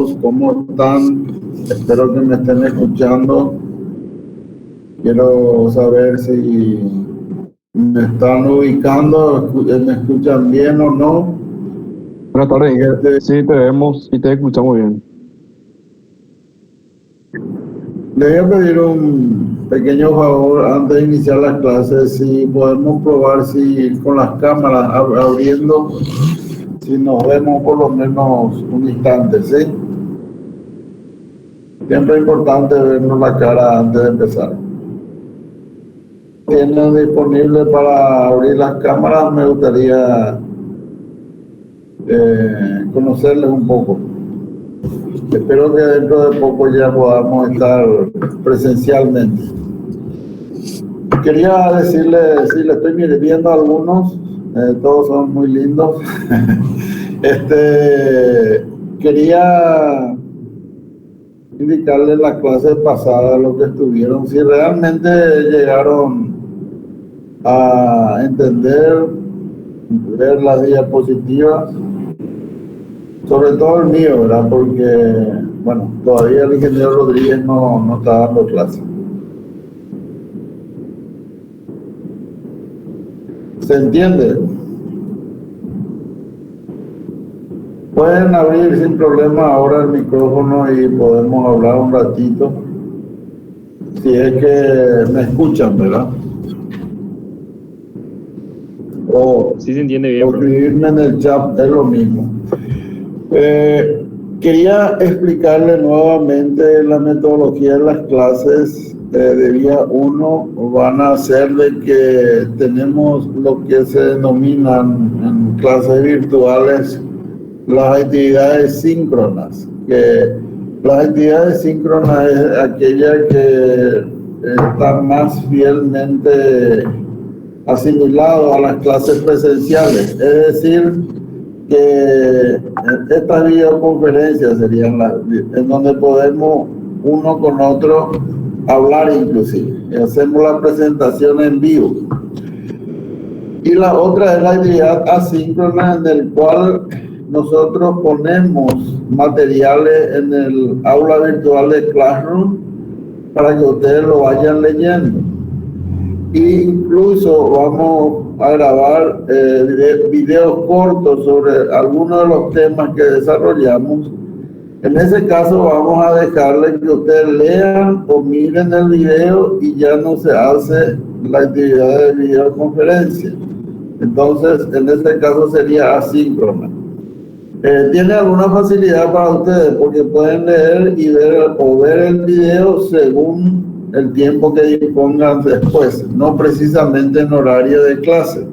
todos, ¿cómo están? Espero que me estén escuchando. Quiero saber si me están ubicando, me escuchan bien o no. Buenas tardes, sí, te vemos y te escuchamos bien. Le voy a pedir un pequeño favor antes de iniciar las clases, si podemos probar si con las cámaras abriendo, si nos vemos por lo menos un instante, ¿sí? Siempre es importante vernos la cara antes de empezar. ¿Tienen disponible para abrir las cámaras? Me gustaría conocerles un poco. Espero que dentro de poco ya podamos estar presencialmente. Quería decirles, sí, le estoy viendo a algunos, todos son muy lindos. Quería indicarles la clase pasada lo que estuvieron, si realmente llegaron a entender, ver las diapositivas, sobre todo el mío, ¿verdad? Porque, bueno, todavía el ingeniero Rodríguez no está dando clase. ¿Se entiende? Pueden abrir sin problema ahora el micrófono y podemos hablar un ratito, si es que me escuchan, ¿verdad? O, sí se entiende bien, o escribirme en el chat, es lo mismo. Quería explicarle nuevamente la metodología de las clases de día 1. Van a ser de que tenemos lo que se denominan en clases virtuales las actividades síncronas, que las actividades síncronas es aquella que está más fielmente asimilado a las clases presenciales, es decir, que estas videoconferencias serían las en donde podemos uno con otro hablar inclusive, y hacemos la presentación en vivo. Y la otra es la actividad asíncrona, en el cual nosotros ponemos materiales en el aula virtual de Classroom para que ustedes lo vayan leyendo. E incluso vamos a grabar videos cortos sobre algunos de los temas que desarrollamos. En ese caso vamos a dejarles que ustedes lean o miren el video y ya no se hace la actividad de videoconferencia. Entonces, en este caso sería asíncrona. Tiene alguna facilidad para ustedes porque pueden leer y ver o ver el video según el tiempo que dispongan después, no precisamente en horario de clase.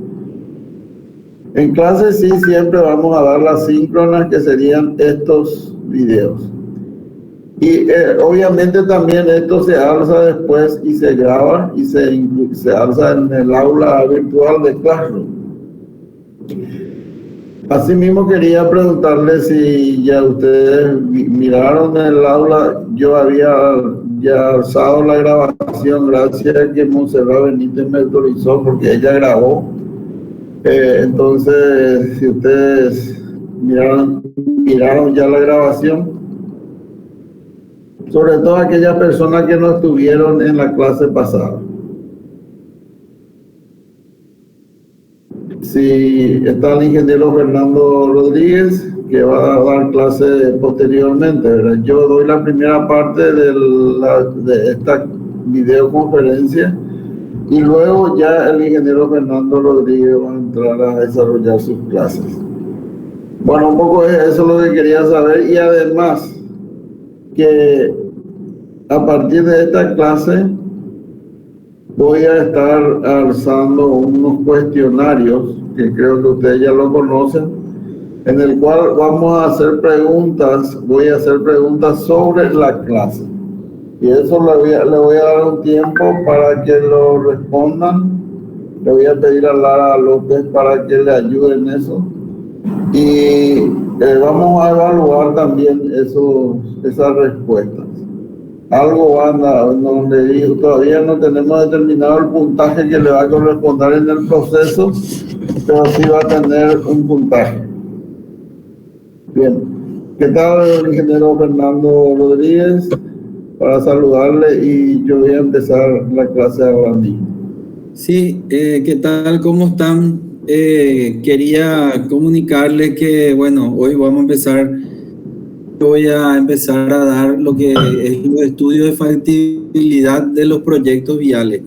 En clase sí siempre vamos a dar las síncronas, que serían estos videos. Y obviamente también esto se alza después y se graba y se alza en el aula virtual de Classroom. Asimismo quería preguntarles si ya ustedes miraron el aula. Yo había ya alzado la grabación gracias a que Montserrat Benítez me autorizó porque ella grabó. Entonces, si ustedes miraron ya la grabación, sobre todo aquellas personas que no estuvieron en la clase pasada. Si está el ingeniero Fernando Rodríguez, que va a dar clase posteriormente, ¿verdad? Yo doy la primera parte de esta videoconferencia y luego ya el ingeniero Fernando Rodríguez va a entrar a desarrollar sus clases. Bueno, un poco eso es lo que quería saber, y además que a partir de esta clase voy a estar alzando unos cuestionarios que creo que ustedes ya lo conocen, en el cual vamos a hacer preguntas, voy a hacer preguntas sobre la clase. Y eso le voy a dar un tiempo para que lo respondan. Le voy a pedir a Lara López para que le ayude en eso. Y vamos a evaluar también esas respuestas. Algo anda donde digo, todavía no tenemos determinado el puntaje que le va a corresponder en el proceso, pero sí va a tener un puntaje. Bien, ¿Qué tal, ingeniero Fernando Rodríguez? Para saludarle y yo voy a empezar la clase ahora mismo. Sí, ¿qué tal? ¿Cómo están? Quería comunicarles que, bueno, hoy voy a empezar a dar lo que es los estudios de factibilidad de los proyectos viales.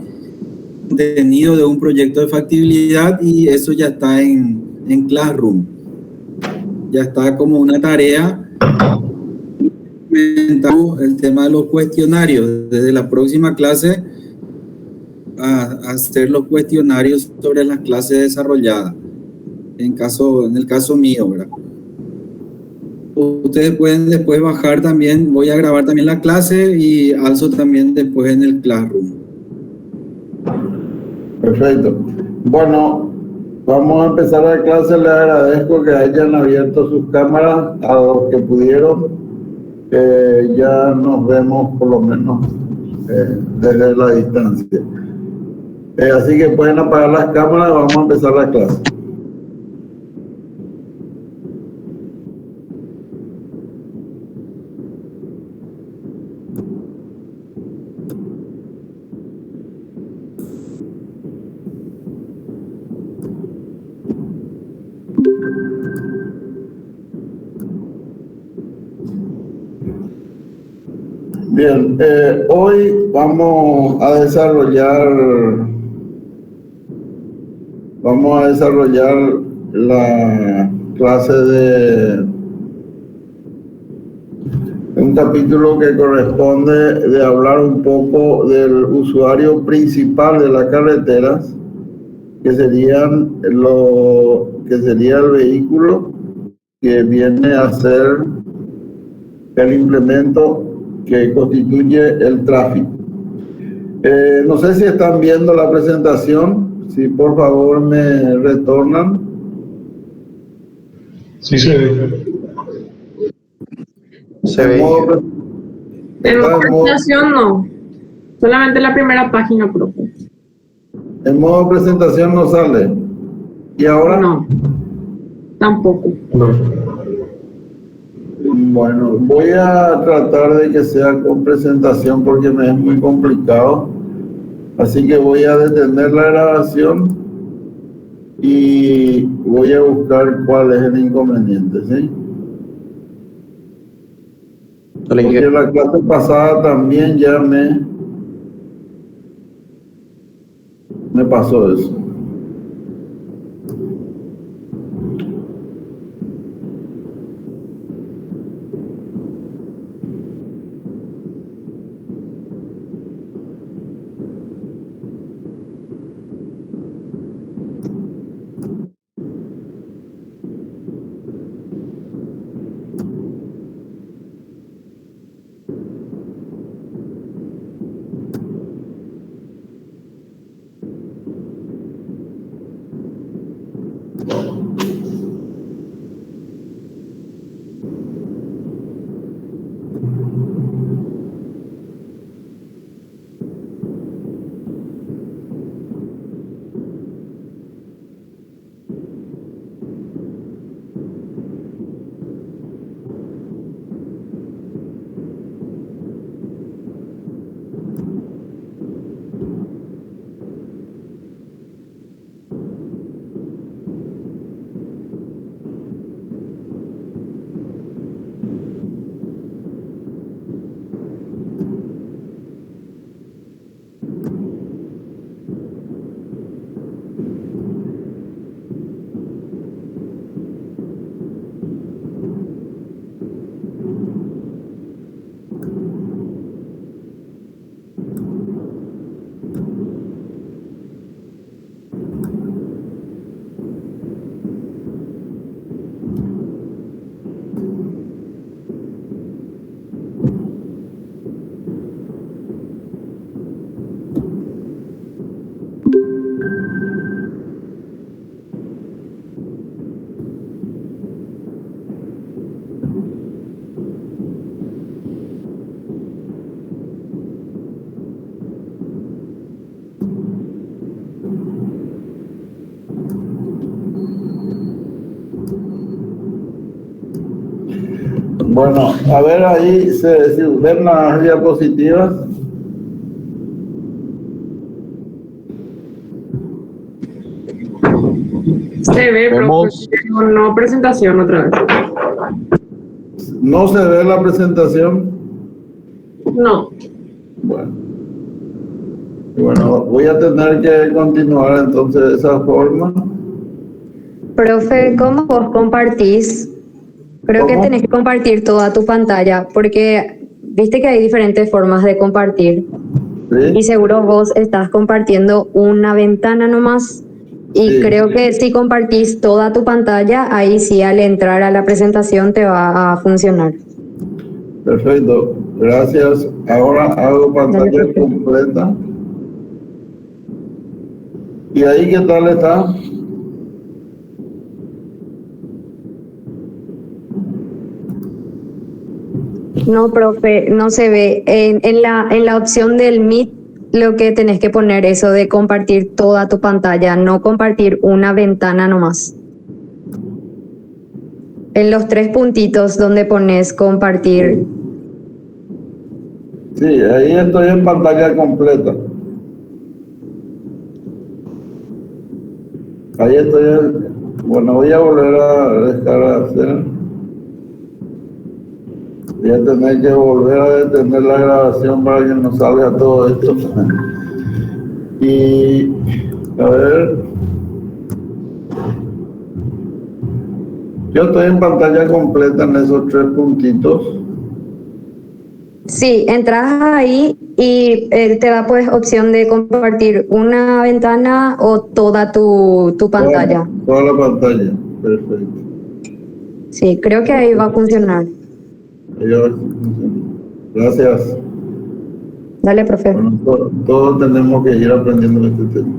Contenido de un proyecto de factibilidad y eso ya está en Classroom. Ya está como una tarea. El tema de los cuestionarios. Desde la próxima clase a hacer los cuestionarios sobre las clases desarrolladas. En el caso mío, ¿verdad? Ustedes pueden después bajar también, voy a grabar también la clase y alzo también después en el Classroom. Perfecto. Bueno, vamos a empezar la clase. Les agradezco que hayan abierto sus cámaras a los que pudieron. Ya nos vemos por lo menos desde la distancia. Así que pueden apagar las cámaras y vamos a empezar la clase. Bien, hoy vamos a desarrollar la clase de un capítulo que corresponde de hablar un poco del usuario principal de las carreteras, que sería el vehículo que viene a ser el implemento que constituye el tráfico. No sé si están viendo la presentación, si por favor me retornan. Sí, se ve. Se ve. En modo presentación no, solamente la primera página, profe. En modo presentación no sale. ¿Y ahora? No, tampoco. No. Bueno, voy a tratar de que sea con presentación porque me es muy complicado. Así que voy a detener la grabación y voy a buscar cuál es el inconveniente, ¿sí? Porque la clase pasada también ya me pasó eso. Bueno, a ver ahí, si ven las diapositivas. Se ve, Vemos. profe, no presentación otra vez. ¿No se ve la presentación? No. Bueno. Y bueno, voy a tener que continuar entonces de esa forma. Profe, ¿cómo vos compartís? Creo que ¿Cómo? tenés que compartir toda tu pantalla, porque viste que hay diferentes formas de compartir. Y ¿Sí? seguro vos estás compartiendo una ventana nomás. Y Sí. creo que si compartís toda tu pantalla, ahí sí al entrar a la presentación te va a funcionar. Perfecto, gracias. Ahora hago pantalla Dale, profe. completa. ¿Y ahí qué tal está? No, profe, no se ve. En la opción del Meet, lo que tenés que poner eso de compartir toda tu pantalla, no compartir una ventana nomás. En los 3 puntitos donde pones compartir. Sí, ahí estoy en pantalla completa. Ahí estoy bueno, voy a volver a dejar hacer. Voy a tener que volver a detener la grabación para que no salga todo esto. Y a ver. Yo estoy en pantalla completa en esos 3 puntitos. Sí, entras ahí y te da pues opción de compartir una ventana o toda tu pantalla. Toda la pantalla, perfecto. Sí, creo que ahí va a funcionar. Ahí va a funcionar. Gracias. Dale, profe. Bueno, todos tenemos que ir aprendiendo este tema.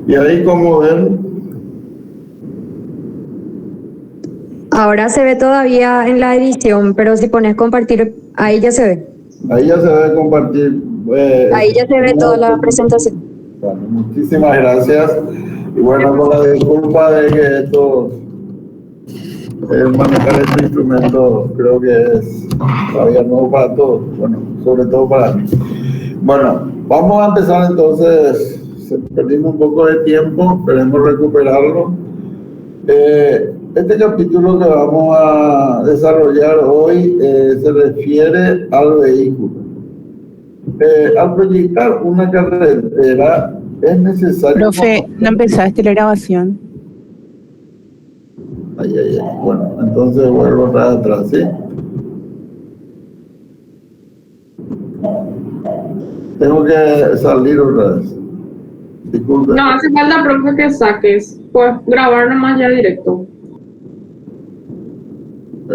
Y ahí, como ven, Ahora se ve todavía en la edición, pero si pones compartir, ahí ya se ve. ahí ya se debe compartir. Ahí ya se ve toda la presentación. Bueno, muchísimas gracias. Y bueno, con la disculpa de que esto, manejar este instrumento, creo que es todavía nuevo para todos, bueno, sobre todo para mí. Bueno, vamos a empezar entonces. Perdimos un poco de tiempo, esperemos recuperarlo. Este capítulo que vamos a desarrollar hoy se refiere al vehículo. Al proyectar una carretera es necesario... Profe, no empezaste la grabación. Ay. Bueno, entonces vuelvo para atrás, ¿sí? Tengo que salir otra vez. Disculpe. No, hace falta, profe, que saques. Puedes grabar nomás ya directo.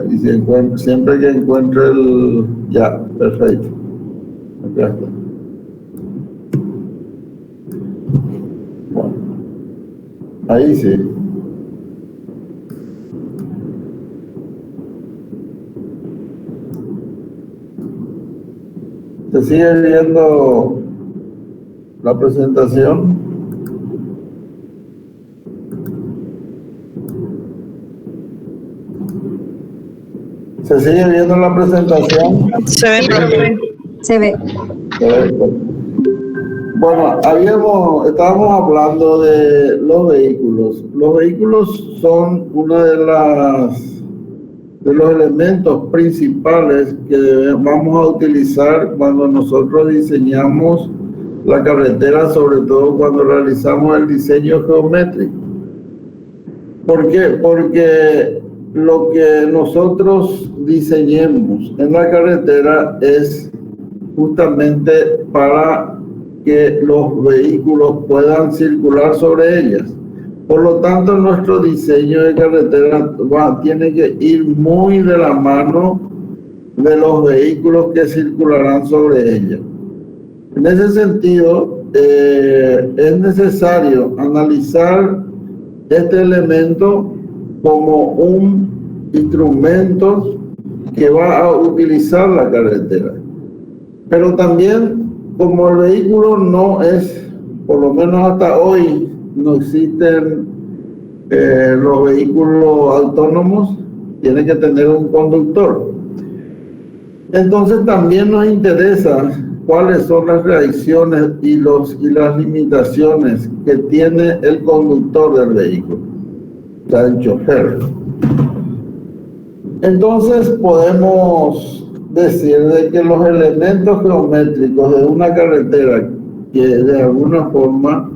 Y siempre que encuentre el... Ya, perfecto. Acá está. Bueno. Ahí sí. ¿Se sigue viendo la presentación? ¿Se sigue viendo la presentación? Se ve, profe. Se ve. Bueno, estábamos hablando de los vehículos. Los vehículos son uno de los elementos principales que vamos a utilizar cuando nosotros diseñamos la carretera, sobre todo cuando realizamos el diseño geométrico. ¿Por qué? Porque lo que nosotros diseñemos en la carretera es justamente para que los vehículos puedan circular sobre ellas. Por lo tanto, nuestro diseño de carretera tiene que ir muy de la mano de los vehículos que circularán sobre ella. En ese sentido, es necesario analizar este elemento como un instrumento que va a utilizar la carretera. Pero también, como el vehículo no es, por lo menos hasta hoy, no existen los vehículos autónomos, tiene que tener un conductor. Entonces también nos interesa cuáles son las reacciones y las limitaciones que tiene el conductor del vehículo, o sea, el chofer. Entonces podemos decir de que los elementos geométricos de una carretera que de alguna forma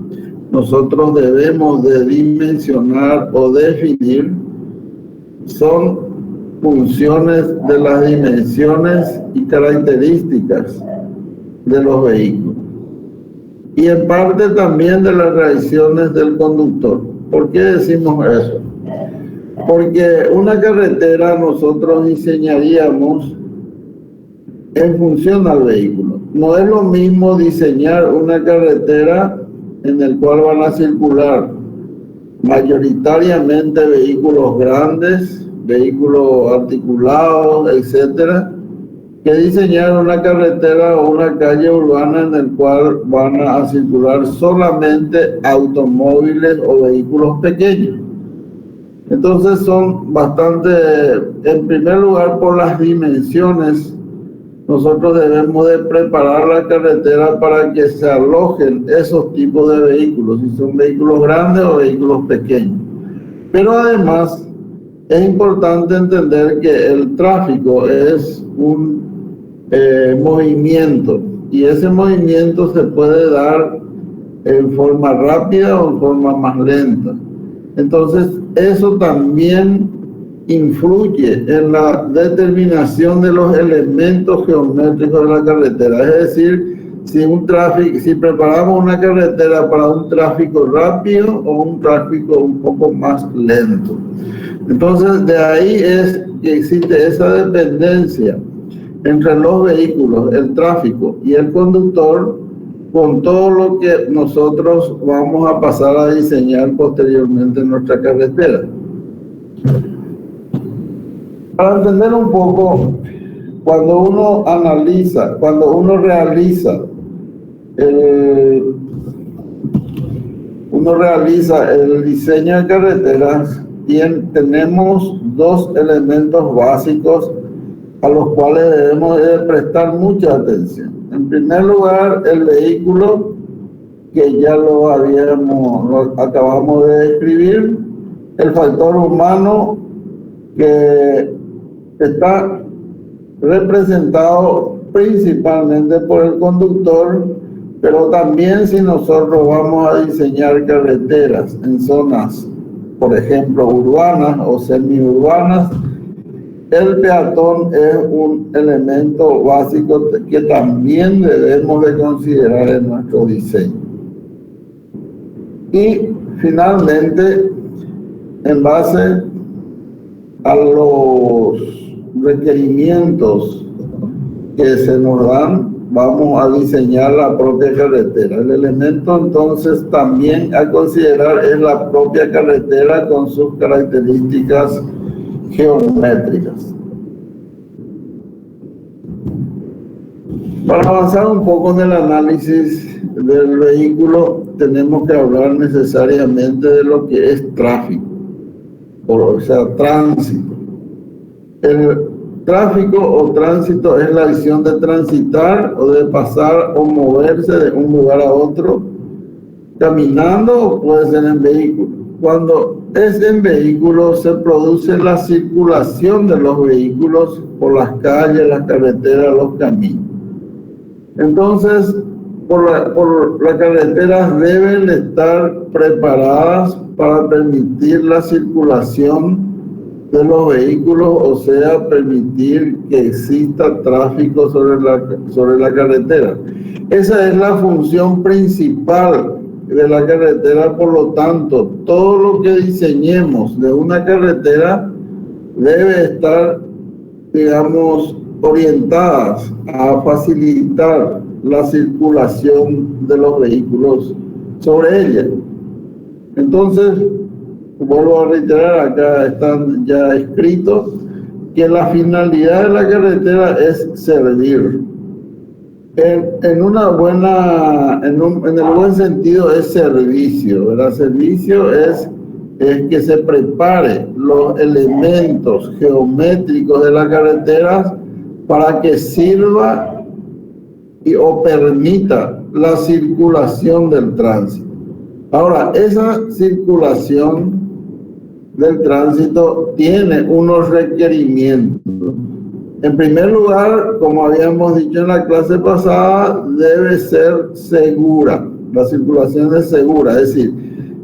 nosotros debemos de dimensionar o definir son funciones de las dimensiones y características de los vehículos y en parte también de las reacciones del conductor. ¿Por qué decimos eso? Porque una carretera nosotros diseñaríamos en función al vehículo. No es lo mismo diseñar una carretera en el cual van a circular mayoritariamente vehículos grandes, vehículos articulados, etcétera, que diseñar una carretera o una calle urbana en el cual van a circular solamente automóviles o vehículos pequeños. Entonces son bastante, en primer lugar por las dimensiones, nosotros debemos de preparar la carretera para que se alojen esos tipos de vehículos, si son vehículos grandes o vehículos pequeños. Pero además es importante entender que el tráfico es un movimiento y ese movimiento se puede dar en forma rápida o en forma más lenta. Entonces eso también influye en la determinación de los elementos geométricos de la carretera. Es decir, si preparamos una carretera para un tráfico rápido o un tráfico un poco más lento. Entonces, de ahí es que existe esa dependencia entre los vehículos, el tráfico y el conductor, con todo lo que nosotros vamos a pasar a diseñar posteriormente en nuestra carretera. Para entender un poco, cuando uno analiza, cuando uno realiza el diseño de carreteras, tenemos dos elementos básicos a los cuales debemos de prestar mucha atención. En primer lugar, el vehículo, que ya lo acabamos de describir, el factor humano, que está representado principalmente por el conductor, pero también si nosotros vamos a diseñar carreteras en zonas, por ejemplo, urbanas o semiurbanas, el peatón es un elemento básico que también debemos de considerar en nuestro diseño. Y finalmente, en base a los requerimientos que se nos dan, vamos a diseñar la propia carretera. El elemento entonces también a considerar es la propia carretera con sus características geométricas. Para avanzar un poco en el análisis del vehículo, tenemos que hablar necesariamente de lo que es tráfico, o sea, tránsito. El tráfico o tránsito es la acción de transitar o de pasar o moverse de un lugar a otro, caminando o puede ser en vehículo. Cuando es en vehículo se produce la circulación de los vehículos por las calles, las carreteras, los caminos. Entonces, las carreteras deben estar preparadas para permitir la circulación de los vehículos, o sea, permitir que exista tráfico sobre la carretera. Esa es la función principal de la carretera. Por lo tanto, todo lo que diseñemos de una carretera debe estar, digamos, orientadas a facilitar la circulación de los vehículos sobre ella. Entonces, vuelvo a reiterar, acá están ya escritos, que la finalidad de la carretera es servir. En el buen sentido es servicio, ¿verdad? Servicio es que se prepare los elementos geométricos de la carretera para que sirva o permita la circulación del tránsito. Ahora, esa circulación del tránsito tiene unos requerimientos. En primer lugar, como habíamos dicho en la clase pasada, debe ser segura. La circulación es segura, es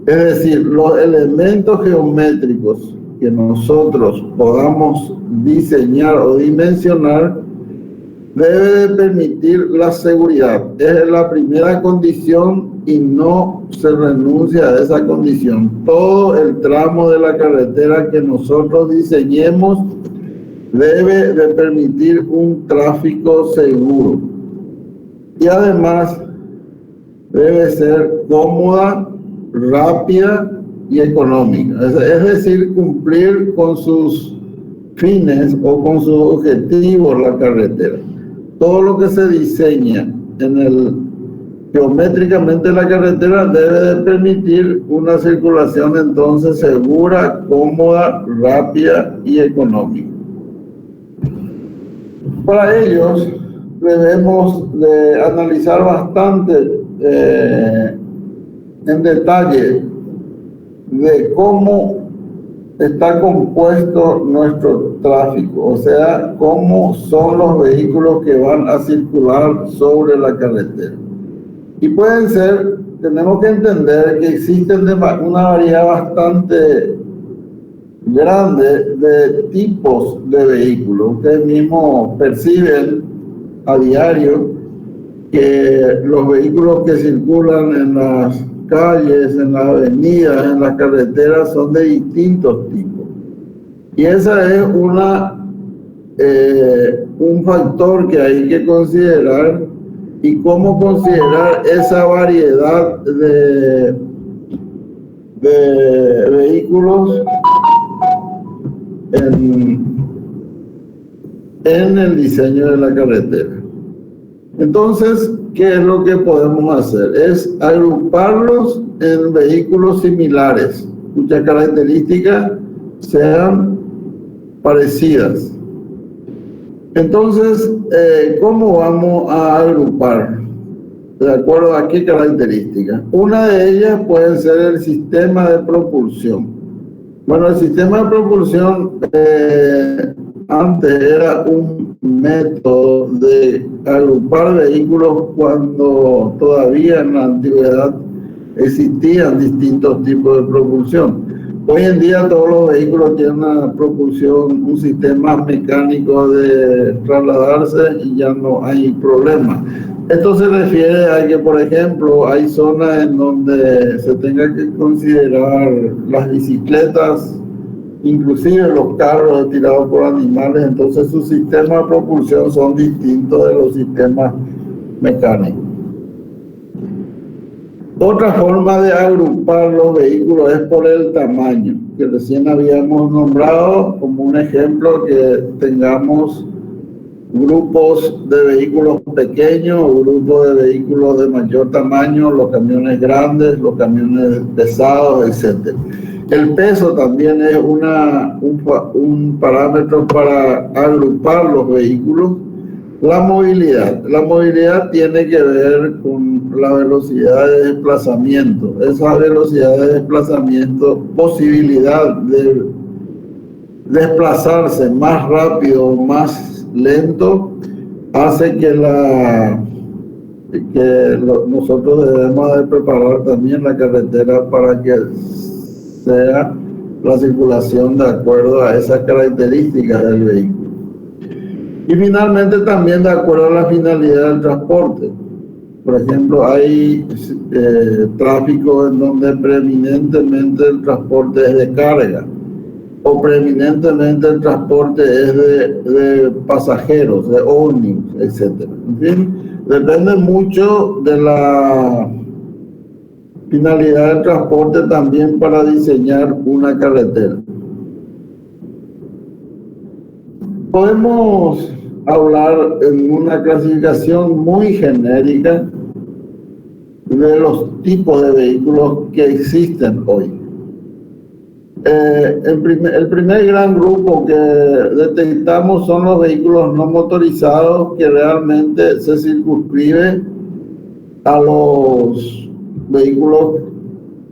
decir, los elementos geométricos que nosotros podamos diseñar o dimensionar debe de permitir la seguridad. Es la primera condición y no se renuncia a esa condición. Todo el tramo de la carretera que nosotros diseñemos debe de permitir un tráfico seguro. Y además debe ser cómoda, rápida y económica. Es decir, cumplir con sus fines o con sus objetivos la carretera. Todo lo que se diseña geométricamente la carretera debe de permitir una circulación entonces segura, cómoda, rápida y económica. Para ellos debemos de analizar bastante en detalle de cómo está compuesto nuestro tráfico, o sea, cómo son los vehículos que van a circular sobre la carretera. Y pueden ser, tenemos que entender que existen una variedad bastante grande de tipos de vehículos. Ustedes mismos perciben a diario que los vehículos que circulan en las calles, en las avenidas, en las carreteras son de distintos tipos. Y esa es un factor que hay que considerar, y cómo considerar esa variedad de vehículos en el diseño de la carretera. Entonces, ¿qué es lo que podemos hacer? Es agruparlos en vehículos similares, cuyas características sean parecidas. Entonces, ¿cómo vamos a agrupar? ¿De acuerdo a qué características? Una de ellas puede ser el sistema de propulsión. Bueno, el sistema de propulsión antes era un método de agrupar vehículos cuando todavía en la antigüedad existían distintos tipos de propulsión. Hoy en día todos los vehículos tienen una propulsión, un sistema mecánico de trasladarse y ya no hay problema. Esto se refiere a que, por ejemplo, hay zonas en donde se tenga que considerar las bicicletas, inclusive los carros tirados por animales, entonces sus sistemas de propulsión son distintos de los sistemas mecánicos. Otra forma de agrupar los vehículos es por el tamaño, que recién habíamos nombrado como un ejemplo, que tengamos grupos de vehículos pequeños o grupos de vehículos de mayor tamaño, los camiones grandes, los camiones pesados, etc. El peso también es un parámetro para agrupar los vehículos. La movilidad tiene que ver con la velocidad de desplazamiento. Esa velocidad de desplazamiento, posibilidad de desplazarse más rápido o más lento, hace que nosotros debemos de preparar también la carretera para que sea la circulación de acuerdo a esas características del vehículo. Y finalmente también de acuerdo a la finalidad del transporte. Por ejemplo, hay tráfico en donde preeminentemente el transporte es de carga o preeminentemente el transporte es de pasajeros, de ómnibus, etc. En fin, depende mucho de la finalidad del transporte también para diseñar una carretera. Podemos hablar en una clasificación muy genérica de los tipos de vehículos que existen hoy. El primer gran grupo que detectamos son los vehículos no motorizados, que realmente se circunscribe a los vehículos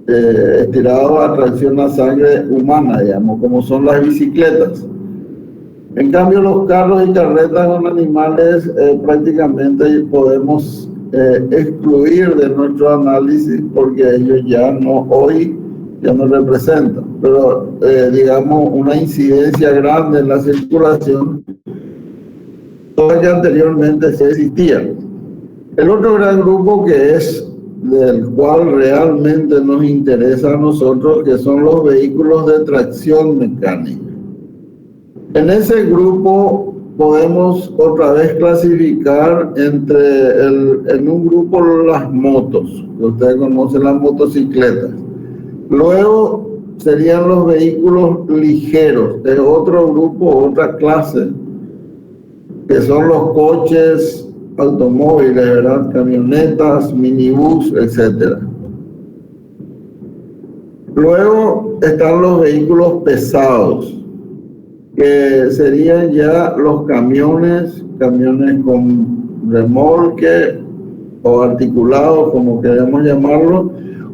estirados a tracción a sangre humana, digamos, como son las bicicletas. En cambio, los carros y carretas con animales prácticamente podemos excluir de nuestro análisis porque ellos ya no representan, pero digamos una incidencia grande en la circulación toda que anteriormente se existía. El otro gran grupo que es del cual realmente nos interesa a nosotros, que son los vehículos de tracción mecánica. En ese grupo podemos otra vez clasificar en un grupo las motos, que ustedes conocen, las motocicletas. Luego serían los vehículos ligeros, de otro grupo, otra clase, que son los coches, automóviles, ¿verdad? Camionetas, minibús, etc. Luego están los vehículos pesados, que serían ya los camiones con remolque o articulados, como queremos llamarlo,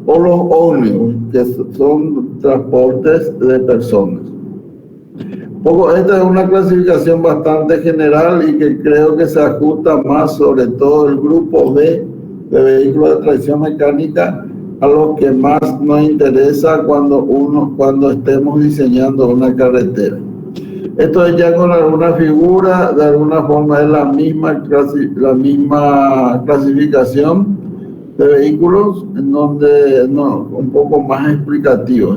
o los ómnibus, que son transportes de personas. Esta es una clasificación bastante general y que creo que se ajusta más sobre todo el grupo B de vehículos de tracción mecánica a lo que más nos interesa cuando estemos diseñando una carretera. Esto es ya con alguna figura, de alguna forma es la misma clasificación de vehículos, en donde un poco más explicativo.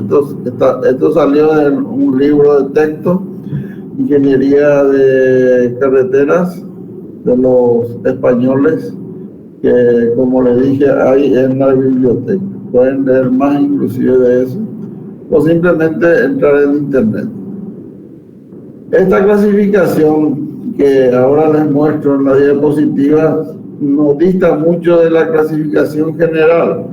Esto salió de un libro de texto, Ingeniería de Carreteras, de los españoles, que como les dije hay en la biblioteca. Pueden leer más inclusive de eso, o simplemente entrar en internet. Esta clasificación que ahora les muestro en la diapositiva no dista mucho de la clasificación general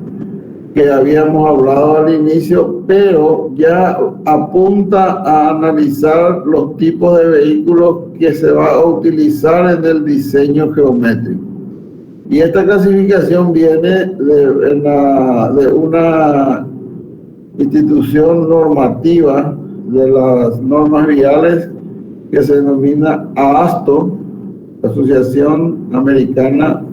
que habíamos hablado al inicio, pero ya apunta a analizar los tipos de vehículos que se va a utilizar en el diseño geométrico. Y esta clasificación viene de una institución normativa de las normas viales que se denomina AASTO, Asociación Americana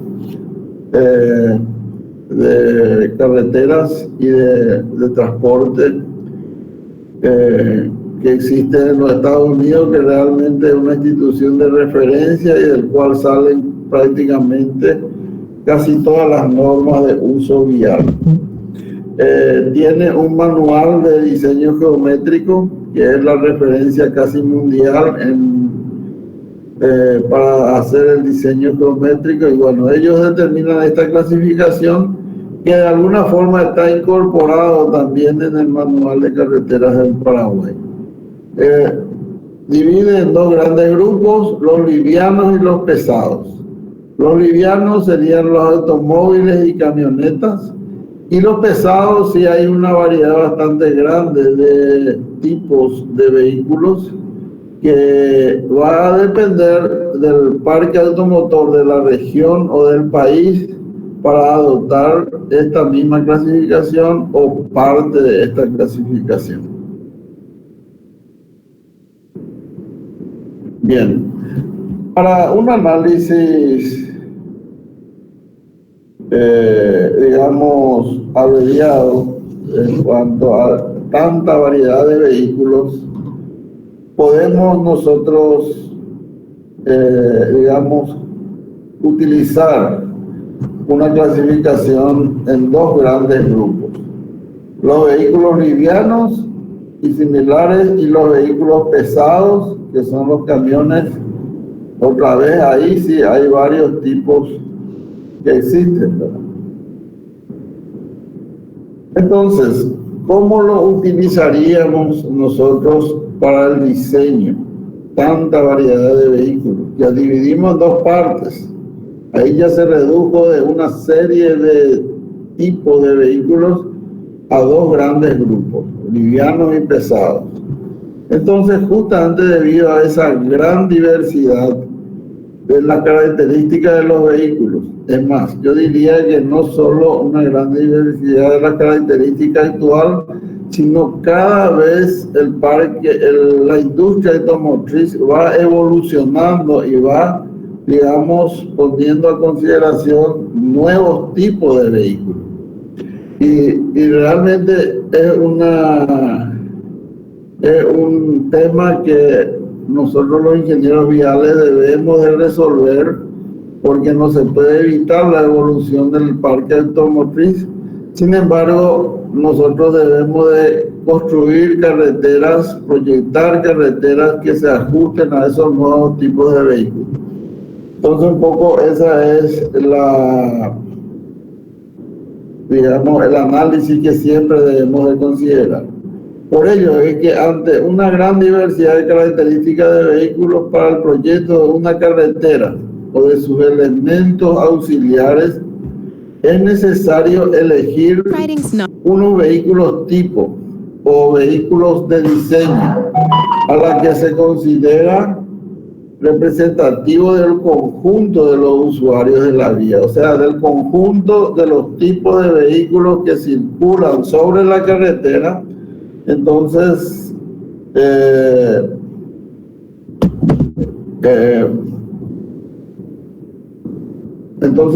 de Carreteras y de Transporte, que existe en los Estados Unidos, que realmente es una institución de referencia y del cual salen prácticamente casi todas las normas de uso vial. Tiene un manual de diseño geométrico, que es la referencia casi mundial para hacer el diseño geométrico, y bueno, ellos determinan esta clasificación que de alguna forma está incorporado también en el manual de carreteras del Paraguay. Divide en dos grandes grupos, los livianos y los pesados. Los livianos serían los automóviles y camionetas, y los pesados sí hay una variedad bastante grande de tipos de vehículos que va a depender del parque automotor de la región o del país para adoptar esta misma clasificación o parte de esta clasificación. Bien, para un análisis digamos abreviado en cuanto a tanta variedad de vehículos, podemos nosotros, digamos, utilizar una clasificación en dos grandes grupos: los vehículos livianos y similares, y los vehículos pesados, que son los camiones. Otra vez, ahí sí hay varios tipos que existen, ¿verdad? Entonces, ¿cómo lo utilizaríamos nosotros para el diseño? Tanta variedad de vehículos. Ya dividimos en dos partes. Ahí ya se redujo de una serie de tipos de vehículos a dos grandes grupos, livianos y pesados. Entonces, justamente debido a esa gran diversidad de las características de los vehículos, es más, yo diría que no solo una gran diversidad de las características actual, sino cada vez el parque, la industria automotriz va evolucionando y va, digamos, poniendo a consideración nuevos tipos de vehículos. Y realmente es un tema que nosotros los ingenieros viales debemos de resolver, porque no se puede evitar la evolución del parque automotriz. Sin embargo, nosotros debemos de construir carreteras, proyectar carreteras que se ajusten a esos nuevos tipos de vehículos. Entonces, un poco esa es digamos, el análisis que siempre debemos de considerar. Por ello es que ante una gran diversidad de características de vehículos para el proyecto de una carretera o de sus elementos auxiliares, es necesario elegir unos vehículos tipo o vehículos de diseño a la que se considera representativo del conjunto de los usuarios de la vía, o sea, del conjunto de los tipos de vehículos que circulan sobre la carretera. Entonces,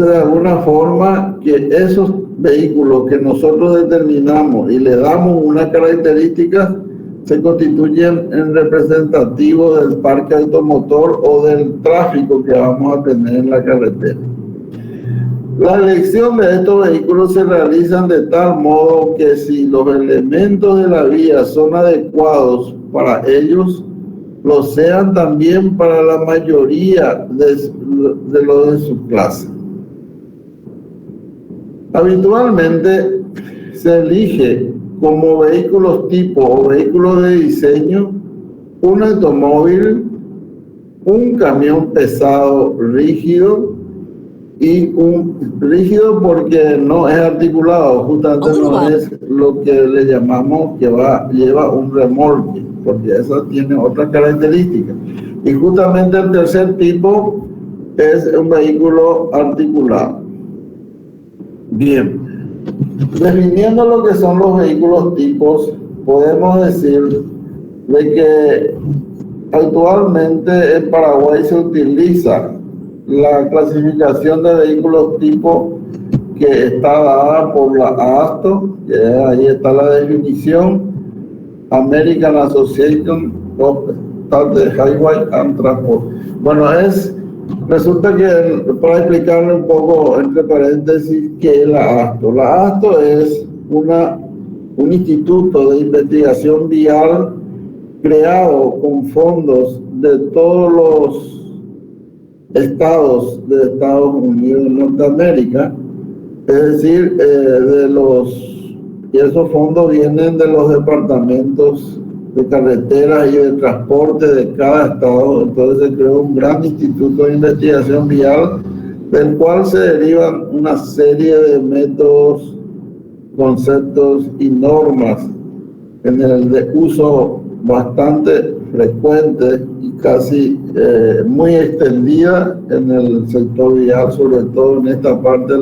de alguna forma, que esos vehículos que nosotros determinamos y le damos una característica se constituyen en representativos del parque automotor o del tráfico que vamos a tener en la carretera. La elección de estos vehículos se realizan de tal modo que si los elementos de la vía son adecuados para ellos, lo sean también para la mayoría de los de su clase. Habitualmente se elige como vehículos tipo o vehículos de diseño un automóvil, un camión pesado rígido, y un rígido porque no es articulado, justamente no es lo que le llamamos que lleva un remolque, porque esa tiene otra característica. Y justamente el tercer tipo es un vehículo articulado. Bien, definiendo lo que son los vehículos tipos, podemos decir de que actualmente en Paraguay se utiliza la clasificación de vehículos tipo que está dada por la AASTO, que ahí está la definición, American Association of State Highway and Transport. Bueno, resulta que, para explicarle un poco entre paréntesis, ¿qué es la AASTO? La AASTO es un instituto de investigación vial creado con fondos de todos los estados de Estados Unidos de Norteamérica, es decir, y esos fondos vienen de los departamentos de carreteras y de transporte de cada estado. Entonces se creó un gran instituto de investigación vial, del cual se derivan una serie de métodos, conceptos y normas en el de uso bastante frecuente y casi muy extendida en el sector vial, sobre todo en esta parte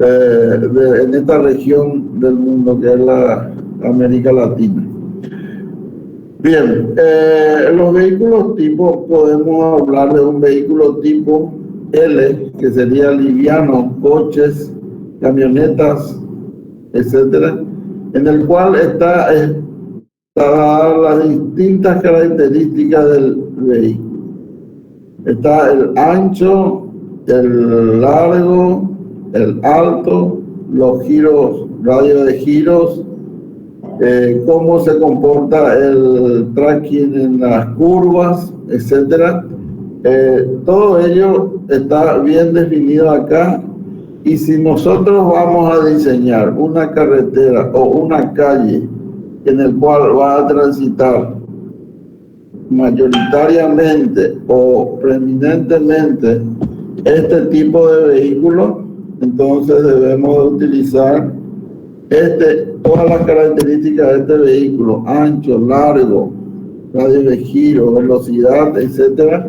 en esta región del mundo que es la América Latina. Bien, los vehículos tipo, podemos hablar de un vehículo tipo L, que sería liviano, coches, camionetas, etcétera. en el cual está las distintas características del vehículo. Está el ancho, el largo, el alto, los giros, radio de giros, cómo se comporta el tracking en las curvas, etcétera. Todo ello está bien definido acá, y si nosotros vamos a diseñar una carretera o una calle en el cual va a transitar mayoritariamente o preeminentemente este tipo de vehículo, entonces debemos utilizar todas las características de este vehículo: ancho, largo, radio de giro, velocidad, etcétera,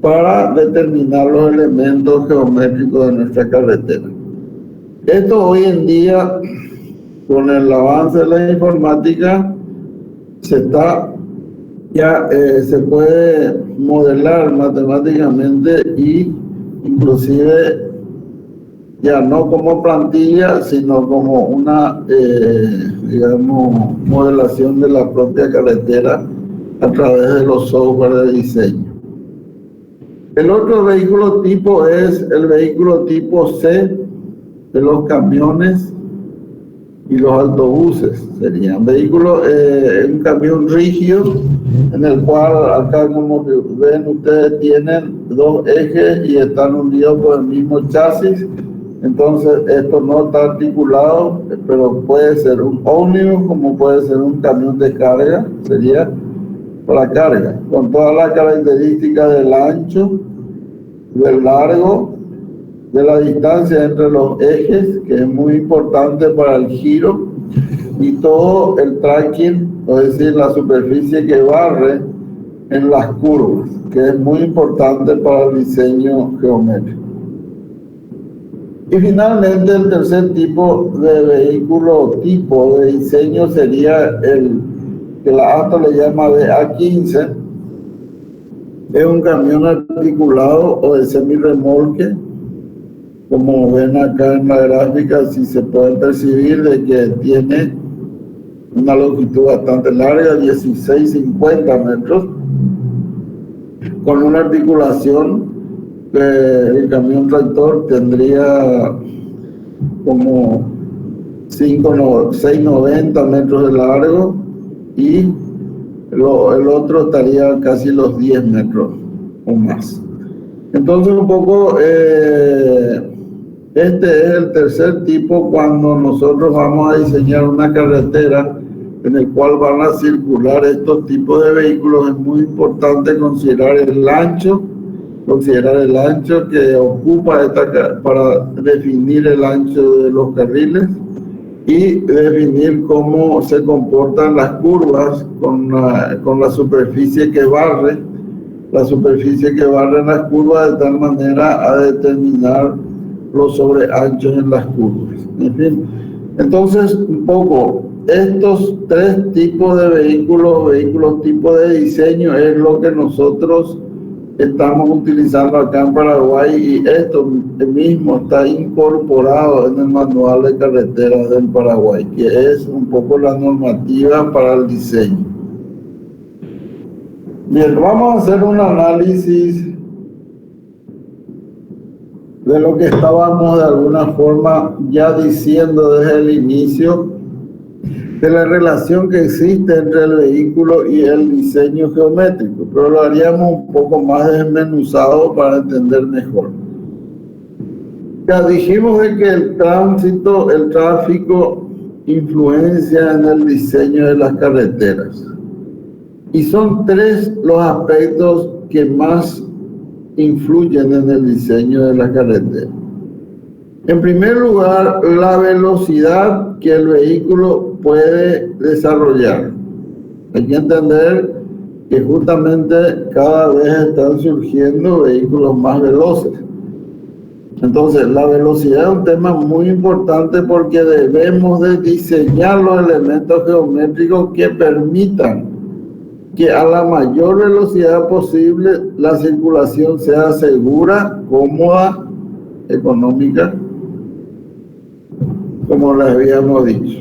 para determinar los elementos geométricos de nuestra carretera. Esto hoy en día, con el avance de la informática, se puede modelar matemáticamente, y inclusive ya no como plantilla, sino como una, digamos, modelación de la propia carretera a través de los software de diseño. El otro vehículo tipo es el vehículo tipo C de los camiones y los autobuses. Serían vehículos, un camión rígido, en el cual acá, como ven ustedes, tienen dos ejes y están unidos por el mismo chasis. Entonces esto no está articulado, pero puede ser un ómnibus como puede ser un camión de carga, sería para carga, con todas las características del ancho, del largo, de la distancia entre los ejes, que es muy importante para el giro, y todo el tracking, es decir, la superficie que barre en las curvas, que es muy importante para el diseño geométrico. Y finalmente, el tercer tipo de vehículo, tipo de diseño, sería el que la ASTA le llama BA15. Es un camión articulado o de semirremolque. Como ven acá en la gráfica, sí se puede percibir de que tiene una longitud bastante larga, 16,50 metros, con una articulación. El camión tractor tendría como 6,90 metros de largo, y el otro estaría casi los 10 metros o más. Entonces, un poco, este es el tercer tipo cuando nosotros vamos a diseñar una carretera en el cual van a circular estos tipos de vehículos. Es muy importante considerar el ancho que ocupa para definir el ancho de los carriles, y definir cómo se comportan las curvas con la superficie que barre. La superficie que barre en las curvas, de tal manera a determinar los sobreanchos en las curvas. En fin, entonces, un poco, estos tres tipos de vehículos tipo de diseño, es lo que nosotros estamos utilizando acá en Paraguay, y esto mismo está incorporado en el manual de carreteras del Paraguay, que es un poco la normativa para el diseño. Bien, vamos a hacer un análisis de lo que estábamos de alguna forma ya diciendo desde el inicio, de la relación que existe entre el vehículo y el diseño geométrico, pero lo haríamos un poco más desmenuzado para entender mejor. Ya dijimos de que el tráfico influencia en el diseño de las carreteras, y son tres los aspectos que más influyen en el diseño de la carretera. En primer lugar, la velocidad que el vehículo puede desarrollar. Hay que entender que justamente cada vez están surgiendo vehículos más veloces. Entonces, la velocidad es un tema muy importante, porque debemos de diseñar los elementos geométricos que permitan que a la mayor velocidad posible la circulación sea segura, cómoda, económica, como les habíamos dicho.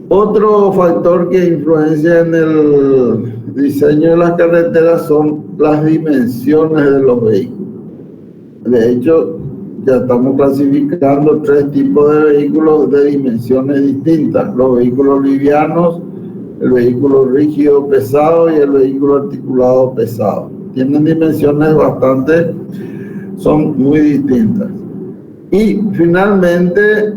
Otro factor que influencia en el diseño de las carreteras son las dimensiones de los vehículos. De hecho, ya estamos clasificando 3 tipos de vehículos de dimensiones distintas: los vehículos livianos, el vehículo rígido pesado y el vehículo articulado pesado. Tienen dimensiones son muy distintas. Y finalmente,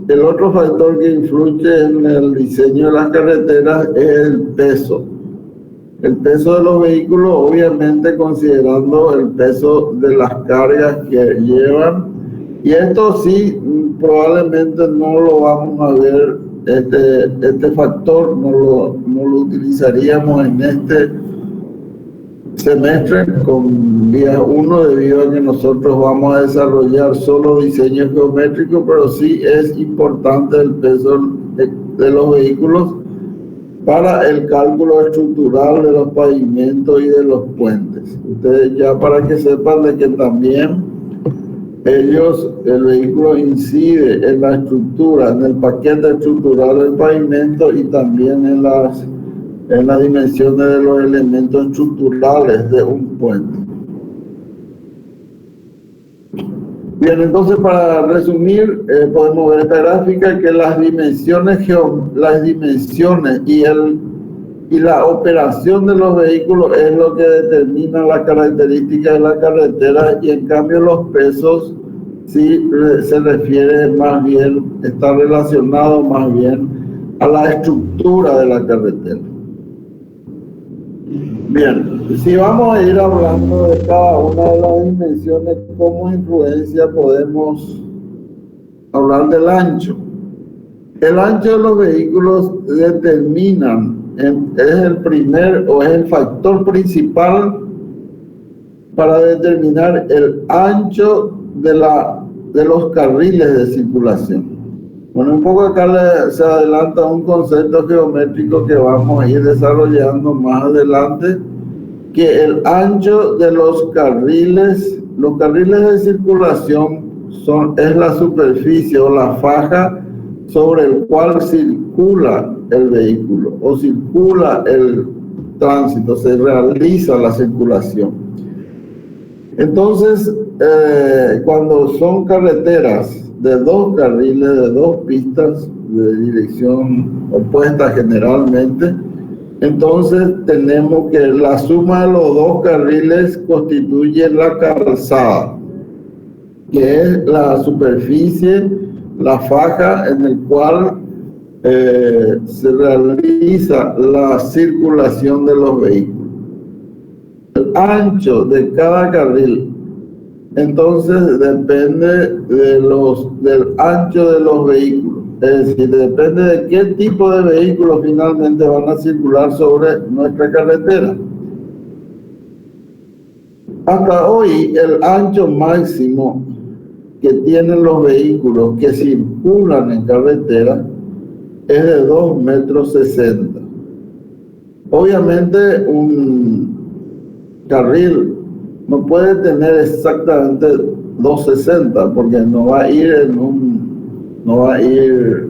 el otro factor que influye en el diseño de las carreteras es el peso. El peso de los vehículos, obviamente considerando el peso de las cargas que llevan. Y esto sí, probablemente no lo vamos a ver, este factor no lo utilizaríamos en este semestre con día 1, debido a que nosotros vamos a desarrollar solo diseño geométrico, pero sí es importante el peso de los vehículos para el cálculo estructural de los pavimentos y de los puentes. Ustedes ya, para que sepan de que también el vehículo incide en la estructura, en el paquete estructural del pavimento y también en las dimensiones de los elementos estructurales de un puente. Bien, entonces, para resumir, podemos ver esta gráfica que las dimensiones y la operación de los vehículos es lo que determina la característica de la carretera, y en cambio los pesos sí se refiere más bien, está relacionado más bien a la estructura de la carretera. Bien, si vamos a ir hablando de cada una de las dimensiones, ¿cómo influencia? Podemos hablar del ancho. El ancho de los vehículos es el factor principal para determinar el ancho de los carriles de circulación. Bueno, un poco acá se adelanta un concepto geométrico que vamos a ir desarrollando más adelante, que el ancho de los carriles de circulación es la superficie o la faja sobre el cual circula el vehículo o circula el tránsito, se realiza la circulación. Entonces, cuando son carreteras de 2 carriles, de 2 pistas de dirección opuesta generalmente, entonces tenemos que la suma de los 2 carriles constituye la calzada, que es la superficie, la faja en el cual se realiza la circulación de los vehículos. El ancho de cada carril, entonces, depende del ancho de los vehículos. Es decir, depende de qué tipo de vehículos finalmente van a circular sobre nuestra carretera. Hasta hoy, el ancho máximo que tienen los vehículos que circulan en carretera es de 2,60 metros. Obviamente, un carril no puede tener exactamente 2,60 porque no va a ir,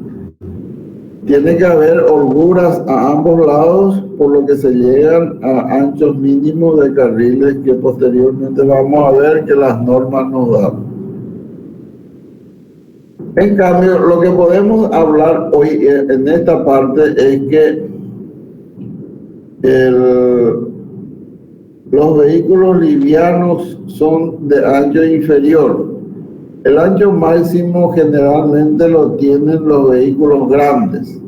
tiene que haber holguras a ambos lados, por lo que se llegan a anchos mínimos de carriles que posteriormente vamos a ver que las normas nos dan. En cambio, lo que podemos hablar hoy en esta parte es que los vehículos livianos son de ancho inferior. El ancho máximo generalmente lo tienen los vehículos grandes.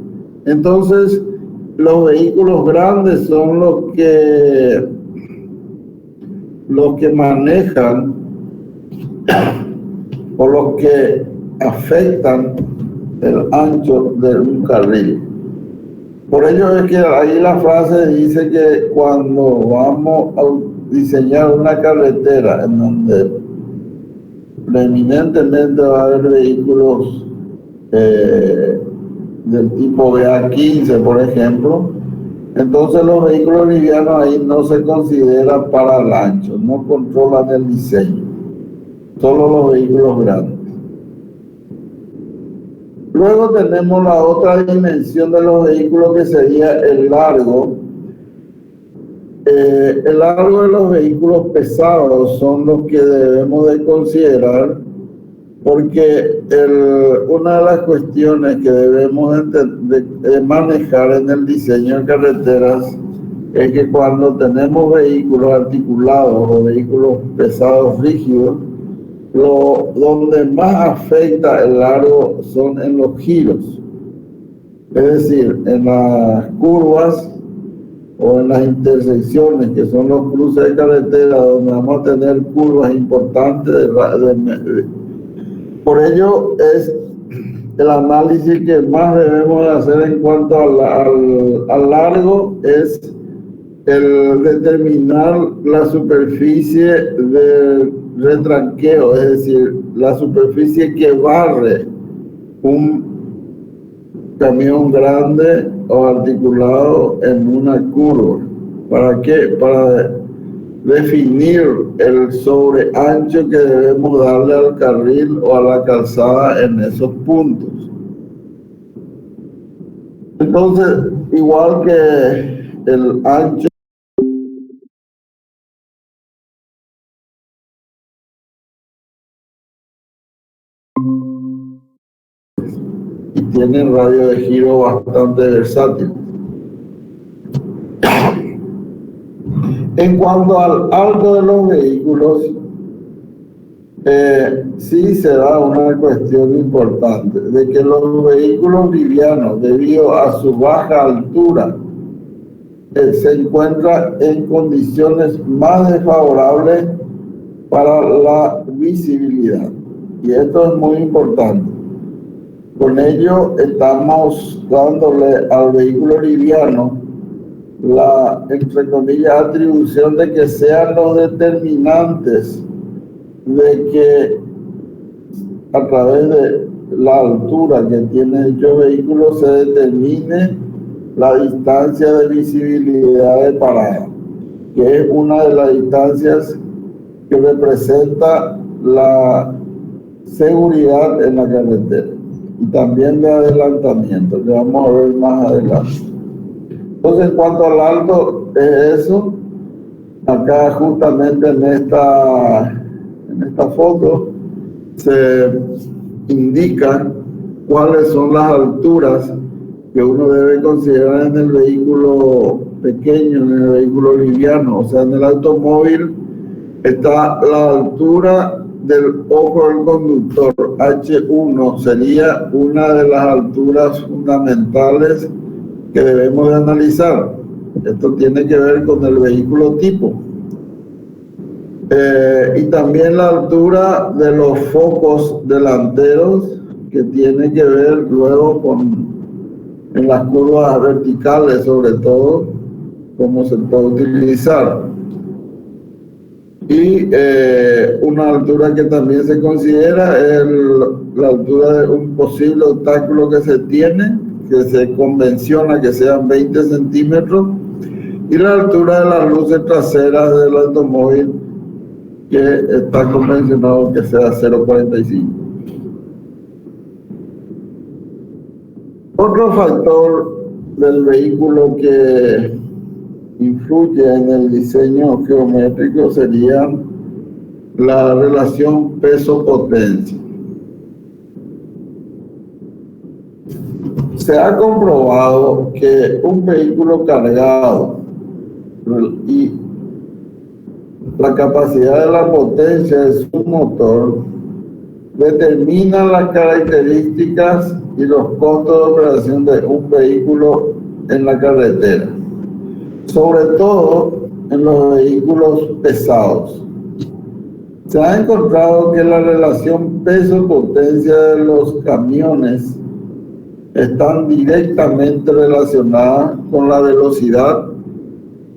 Entonces, los vehículos grandes son los que manejan o los que afectan el ancho de un carril. Por ello es que ahí la frase dice que cuando vamos a diseñar una carretera en donde preeminentemente va a haber vehículos del tipo BA15, por ejemplo, entonces los vehículos livianos ahí no se consideran para el ancho, no controlan el diseño, solo los vehículos grandes. Luego tenemos la otra dimensión de los vehículos, que sería el largo. El largo de los vehículos pesados son los que debemos de considerar, porque una de las cuestiones que debemos de manejar en el diseño de carreteras es que cuando tenemos vehículos articulados o vehículos pesados rígidos, donde más afecta el largo son en los giros, es decir, en las curvas o en las intersecciones, que son los cruces de carretera, donde vamos a tener curvas importantes. Por ello es el análisis que más debemos de hacer en cuanto al largo, es el determinar la superficie de retranqueo, es decir, la superficie que barre un camión grande o articulado en una curva. ¿Para qué? Para definir el sobreancho que debemos darle al carril o a la calzada en esos puntos. Entonces, igual que el ancho y tiene radio de giro bastante versátil. En cuanto al alto de los vehículos, sí se da una cuestión importante, de que los vehículos livianos, debido a su baja altura, se encuentran en condiciones más desfavorables para la visibilidad. Y esto es muy importante. Con ello estamos dándole al vehículo liviano la, entre comillas, atribución de que sean los determinantes de que a través de la altura que tiene dicho vehículo se determine la distancia de visibilidad de parada, que es una de las distancias que representa la seguridad en la carretera y también de adelantamiento, que vamos a ver más adelante. Entonces, en cuanto al alto, es eso. Acá justamente en esta foto se indican cuáles son las alturas que uno debe considerar en el vehículo pequeño, en el vehículo liviano. O sea, en el automóvil está la altura del ojo del conductor, H1, sería una de las alturas fundamentales que debemos de analizar. Esto tiene que ver con el vehículo tipo. Y también la altura de los focos delanteros, que tiene que ver luego con, en las curvas verticales sobre todo, cómo se puede utilizar. Y una altura que también se considera es la altura de un posible obstáculo que se tiene, que se convenciona que sean 20 centímetros, y la altura de las luces traseras del automóvil, que está convencionado que sea 0,45. Otro factor del vehículo que influye en el diseño geométrico sería la relación peso-potencia. Se ha comprobado que un vehículo cargado y la capacidad de la potencia de su motor determina las características y los costos de operación de un vehículo en la carretera, sobre todo en los vehículos pesados. Se ha encontrado que la relación peso-potencia de los camiones están directamente relacionadas con la velocidad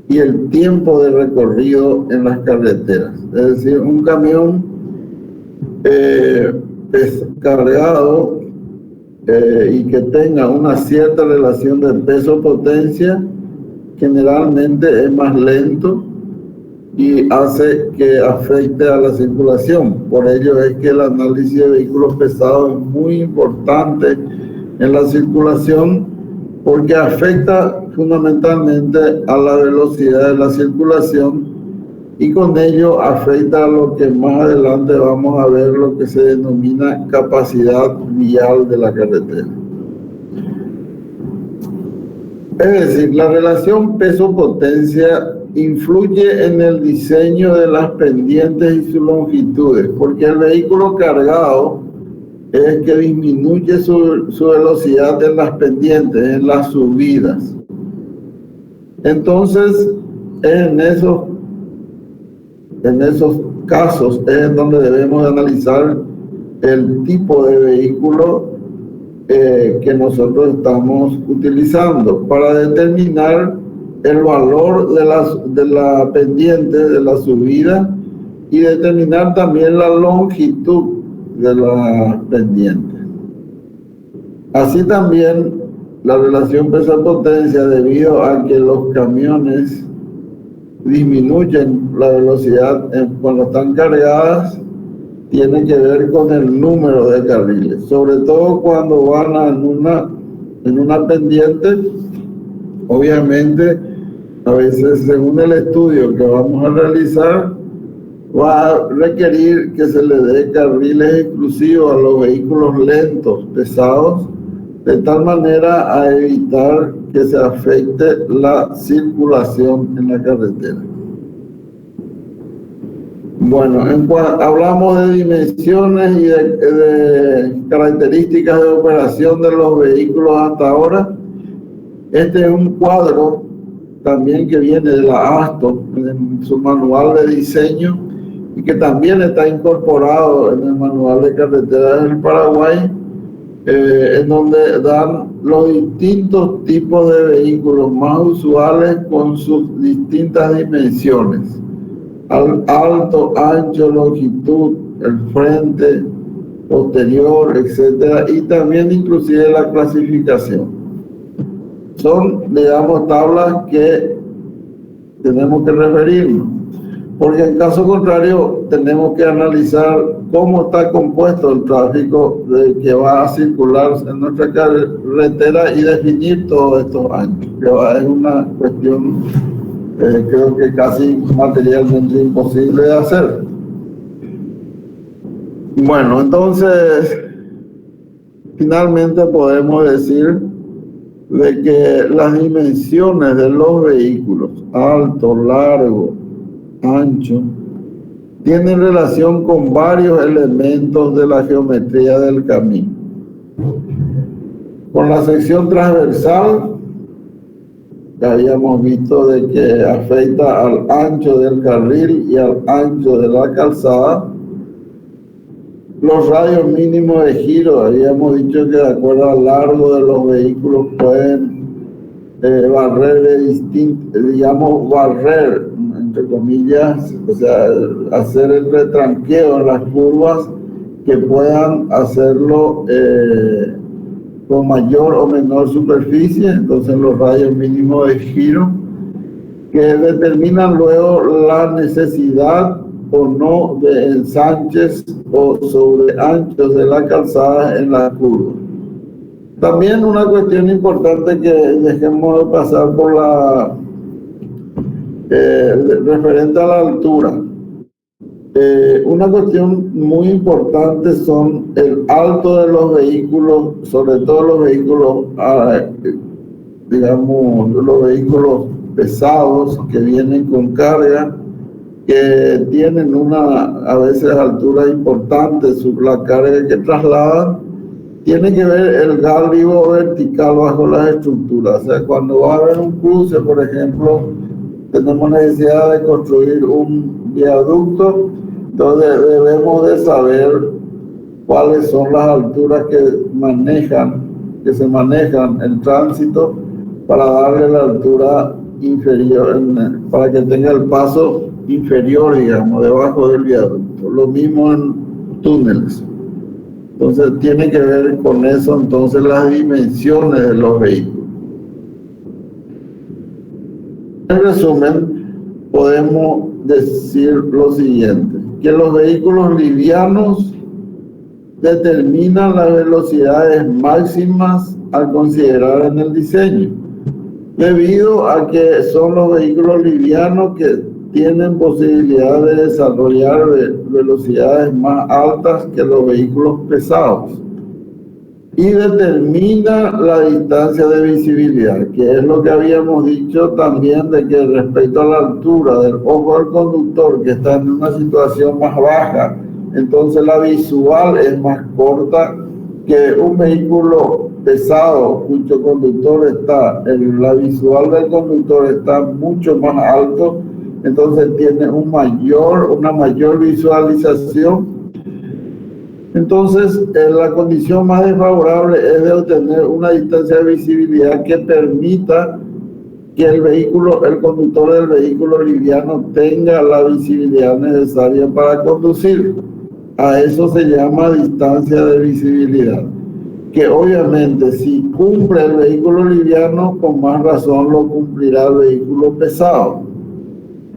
y el tiempo de recorrido en las carreteras. Es decir, un camión cargado y que tenga una cierta relación de peso-potencia generalmente es más lento y hace que afecte a la circulación. Por ello es que el análisis de vehículos pesados es muy importante en la circulación porque afecta fundamentalmente a la velocidad de la circulación y con ello afecta a lo que más adelante vamos a ver, lo que se denomina capacidad vial de la carretera. Es decir, la relación peso-potencia influye en el diseño de las pendientes y sus longitudes, porque el vehículo cargado es el que disminuye su velocidad en las pendientes, en las subidas. Entonces, en esos casos es en donde debemos analizar el tipo de vehículo que nosotros estamos utilizando para determinar el valor de la pendiente, de la subida, y determinar también la longitud de la pendiente. Así también la relación peso-potencia, debido a que los camiones disminuyen la velocidad cuando están cargadas, tiene que ver con el número de carriles, sobre todo cuando van en una pendiente. Obviamente, a veces, según el estudio que vamos a realizar, va a requerir que se le dé carriles exclusivos a los vehículos lentos, pesados, de tal manera a evitar que se afecte la circulación en la carretera. Bueno, hablamos de dimensiones y de características de operación de los vehículos hasta ahora. Este es un cuadro también que viene de la ASTO en su manual de diseño y que también está incorporado en el manual de carreteras del Paraguay, en donde dan los distintos tipos de vehículos más usuales con sus distintas dimensiones: alto, ancho, longitud, el frente, posterior, etcétera, y también inclusive la clasificación. Son, digamos, tablas que tenemos que referirnos, porque en caso contrario tenemos que analizar cómo está compuesto el tráfico que va a circular en nuestra carretera y definir todos estos anchos, que es una cuestión creo que casi materialmente imposible de hacer. Bueno, entonces finalmente podemos decir de que las dimensiones de los vehículos, alto, largo, ancho, tienen relación con varios elementos de la geometría del camino. Con la sección transversal, que habíamos visto de que afecta al ancho del carril y al ancho de la calzada. Los radios mínimos de giro, habíamos dicho que de acuerdo al largo de los vehículos pueden barrer barrer, entre comillas, o sea, hacer el retranqueo en las curvas, que puedan hacerlo con mayor o menor superficie. Entonces los radios mínimos de giro, que determinan luego la necesidad o no de ensanches o sobreanchos de la calzada en la curva. También una cuestión importante que dejemos de pasar por la referente a la altura. Una cuestión muy importante son el alto de los vehículos, sobre todo los vehículos, digamos, los vehículos pesados que vienen con carga, que tienen a veces altura importante sobre la carga que trasladan. Tiene que ver el gálvido vertical bajo las estructuras. O sea, cuando va a haber un cruce, por ejemplo, tenemos necesidad de construir un viaducto, entonces debemos de saber cuáles son las alturas que se manejan en tránsito para darle la altura inferior, para que tenga el paso inferior, digamos, debajo del viaducto. Lo mismo en túneles. Entonces tiene que ver con eso, entonces, las dimensiones de los vehículos. En resumen, podemos decir lo siguiente: que los vehículos livianos determinan las velocidades máximas al considerar en el diseño, debido a que son los vehículos livianos que tienen posibilidad de desarrollar velocidades más altas que los vehículos pesados, y determina la distancia de visibilidad, que es lo que habíamos dicho también, de que respecto a la altura del ojo del conductor, que está en una situación más baja, entonces la visual es más corta que un vehículo pesado cuyo conductor está, la visual del conductor está mucho más alto, entonces tiene una mayor visualización. Entonces, la condición más desfavorable es de obtener una distancia de visibilidad que permita que el conductor del vehículo liviano tenga la visibilidad necesaria para conducir. A eso se llama distancia de visibilidad, que obviamente si cumple el vehículo liviano, con más razón lo cumplirá el vehículo pesado.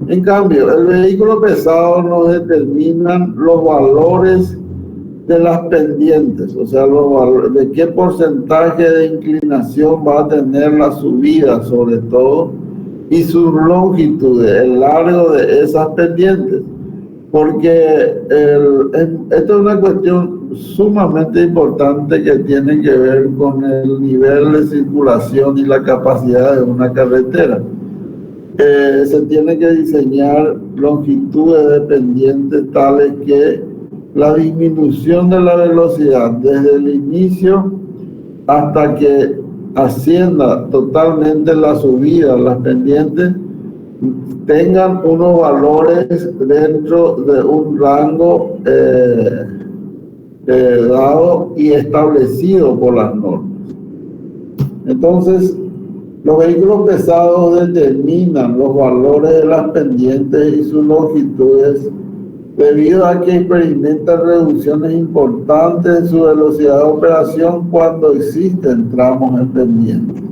En cambio, el vehículo pesado nos determinan los valores de las pendientes, o sea, de qué porcentaje de inclinación va a tener la subida, sobre todo, y sus longitudes, el largo de esas pendientes, porque esto es una cuestión sumamente importante que tiene que ver con el nivel de circulación y la capacidad de una carretera. Se tiene que diseñar longitudes de pendientes tales que la disminución de la velocidad desde el inicio hasta que ascienda totalmente la subida, las pendientes, tengan unos valores dentro de un rango dado y establecido por las normas. Entonces, los vehículos pesados determinan los valores de las pendientes y sus longitudes debido a que experimentan reducciones importantes en su velocidad de operación cuando existen tramos en pendiente.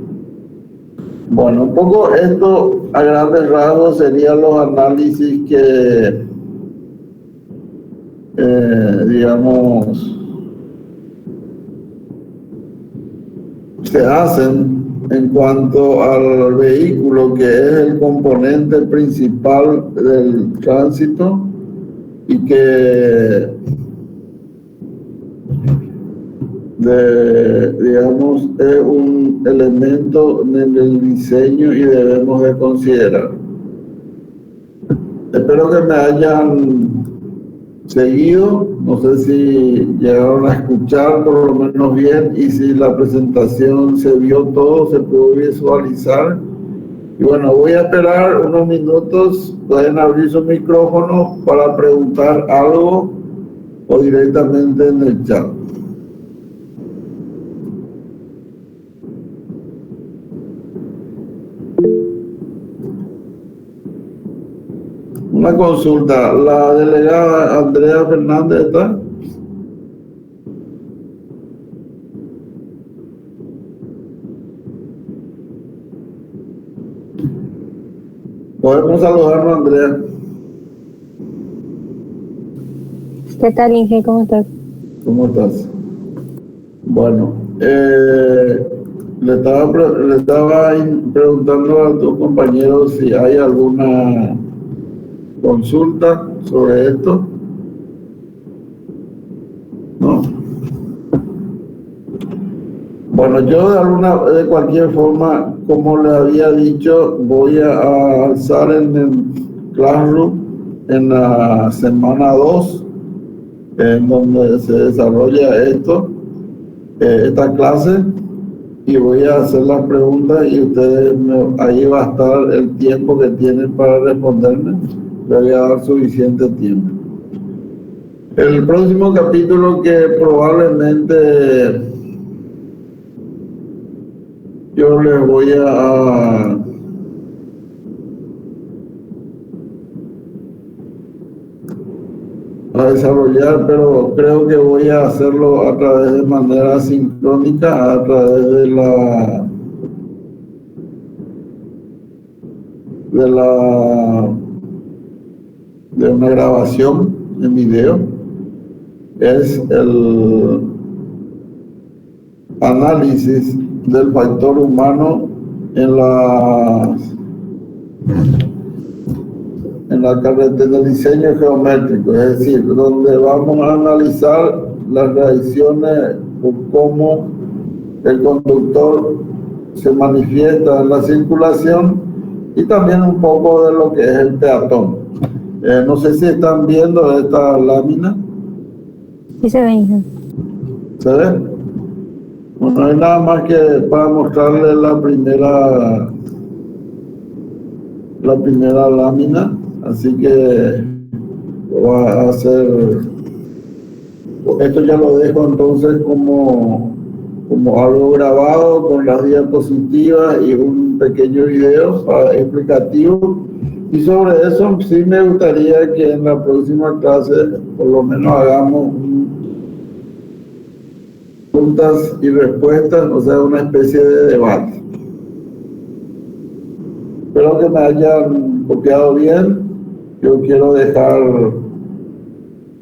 Bueno, un poco esto a grandes rasgos serían los análisis que, digamos, se hacen en cuanto al vehículo, que es el componente principal del tránsito y que, digamos, es un elemento en el diseño y debemos de considerar. Espero que me hayan seguido, no sé si llegaron a escuchar por lo menos bien y si la presentación se vio todo, se pudo visualizar. Y bueno, voy a esperar unos minutos, pueden abrir su micrófono para preguntar algo o directamente en el chat. Una consulta, ¿la delegada Andrea Fernández está? Podemos saludarnos, Andrea. ¿Qué tal, Inge? ¿Cómo estás? ¿Cómo estás? Bueno, le estaba preguntando a tus compañeros si hay alguna consulta sobre esto. ¿No? Bueno, yo de cualquier forma, como le había dicho, voy a alzar en el Classroom en la semana 2, en donde se desarrolla esta clase, y voy a hacer las preguntas y ustedes, ahí va a estar el tiempo que tienen para responderme. Le voy a dar suficiente tiempo. El próximo capítulo que probablemente yo les voy a desarrollar, pero creo que voy a hacerlo a través de manera sincrónica, a través de una grabación en video. es el análisis del factor humano en la carretera de diseño geométrico, es decir, donde vamos a analizar las reacciones o cómo el conductor se manifiesta en la circulación y también un poco de lo que es el peatón. No sé si están viendo esta lámina. Sí se ve, hija. ¿Se ve? Bueno, no hay nada más que para mostrarles la primera lámina, así que va a hacer, esto ya lo dejo entonces como algo grabado con las diapositivas y un pequeño video explicativo, y sobre eso sí me gustaría que en la próxima clase por lo menos hagamos preguntas y respuestas, o sea, una especie de debate. Espero que me hayan copiado bien. Yo quiero dejar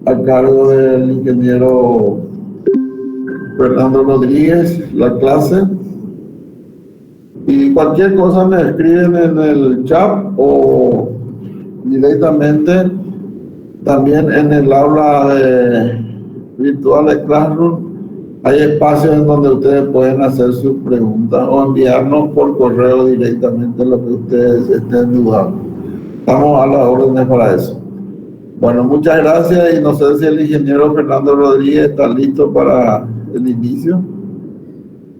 a cargo del ingeniero Fernando Rodríguez la clase, y cualquier cosa me escriben en el chat o directamente también en el aula virtual de Classroom. Hay espacios en donde ustedes pueden hacer sus preguntas o enviarnos por correo directamente lo que ustedes estén dudando. Estamos a las órdenes para eso. Bueno, muchas gracias, y no sé si el ingeniero Fernando Rodríguez está listo para el inicio.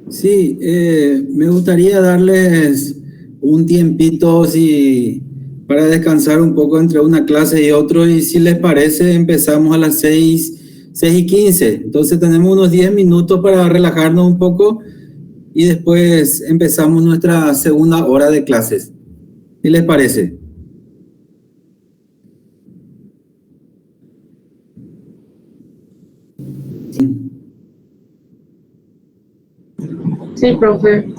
Sí, me gustaría darles un tiempito para descansar un poco entre una clase y otra, y si les parece empezamos a las 6:15. Entonces tenemos unos 10 minutos para relajarnos un poco y después empezamos nuestra segunda hora de clases. ¿Qué les parece? Sí, profe.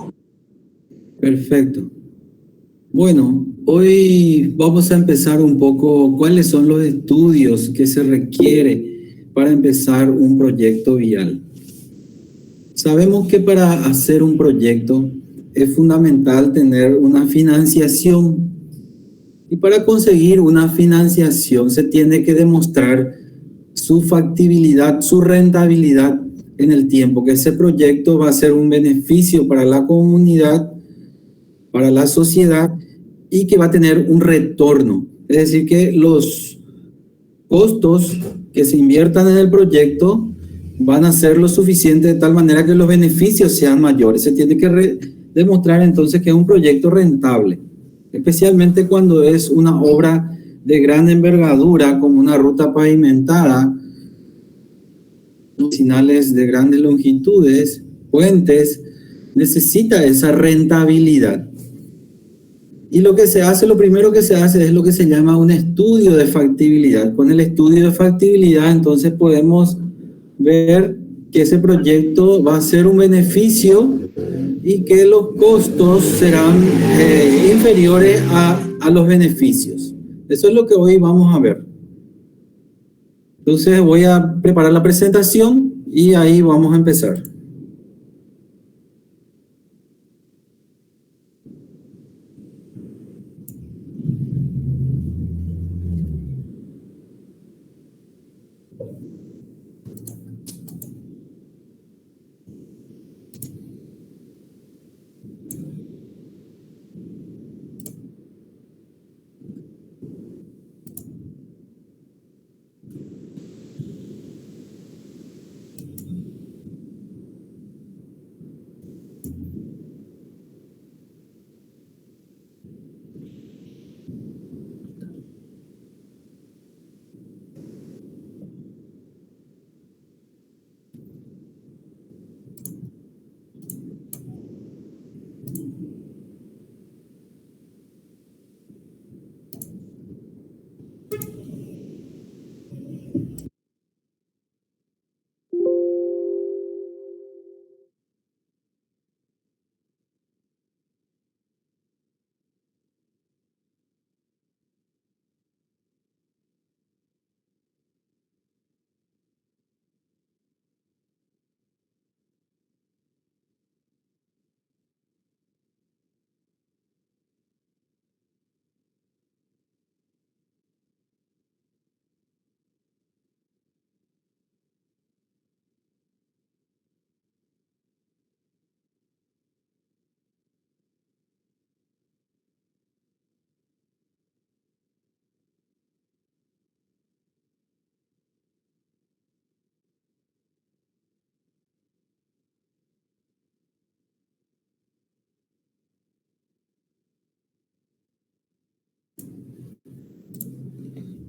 Perfecto. Bueno, hoy vamos a empezar un poco cuáles son los estudios que se requiere para empezar un proyecto vial. Sabemos que para hacer un proyecto es fundamental tener una financiación, y para conseguir una financiación se tiene que demostrar su factibilidad, su rentabilidad en el tiempo, que ese proyecto va a ser un beneficio para la comunidad, para la sociedad, y que va a tener un retorno. Es decir, que los costos que se inviertan en el proyecto van a ser lo suficiente de tal manera que los beneficios sean mayores. Se tiene que demostrar entonces que es un proyecto rentable, especialmente cuando es una obra de gran envergadura como una ruta pavimentada, vecinales de grandes longitudes, puentes. Necesita esa rentabilidad. Y lo primero que se hace es lo que se llama un estudio de factibilidad. Con el estudio de factibilidad, entonces podemos ver que ese proyecto va a ser un beneficio y que los costos serán inferiores a los beneficios. Eso es lo que hoy vamos a ver. Entonces voy a preparar la presentación y ahí vamos a empezar.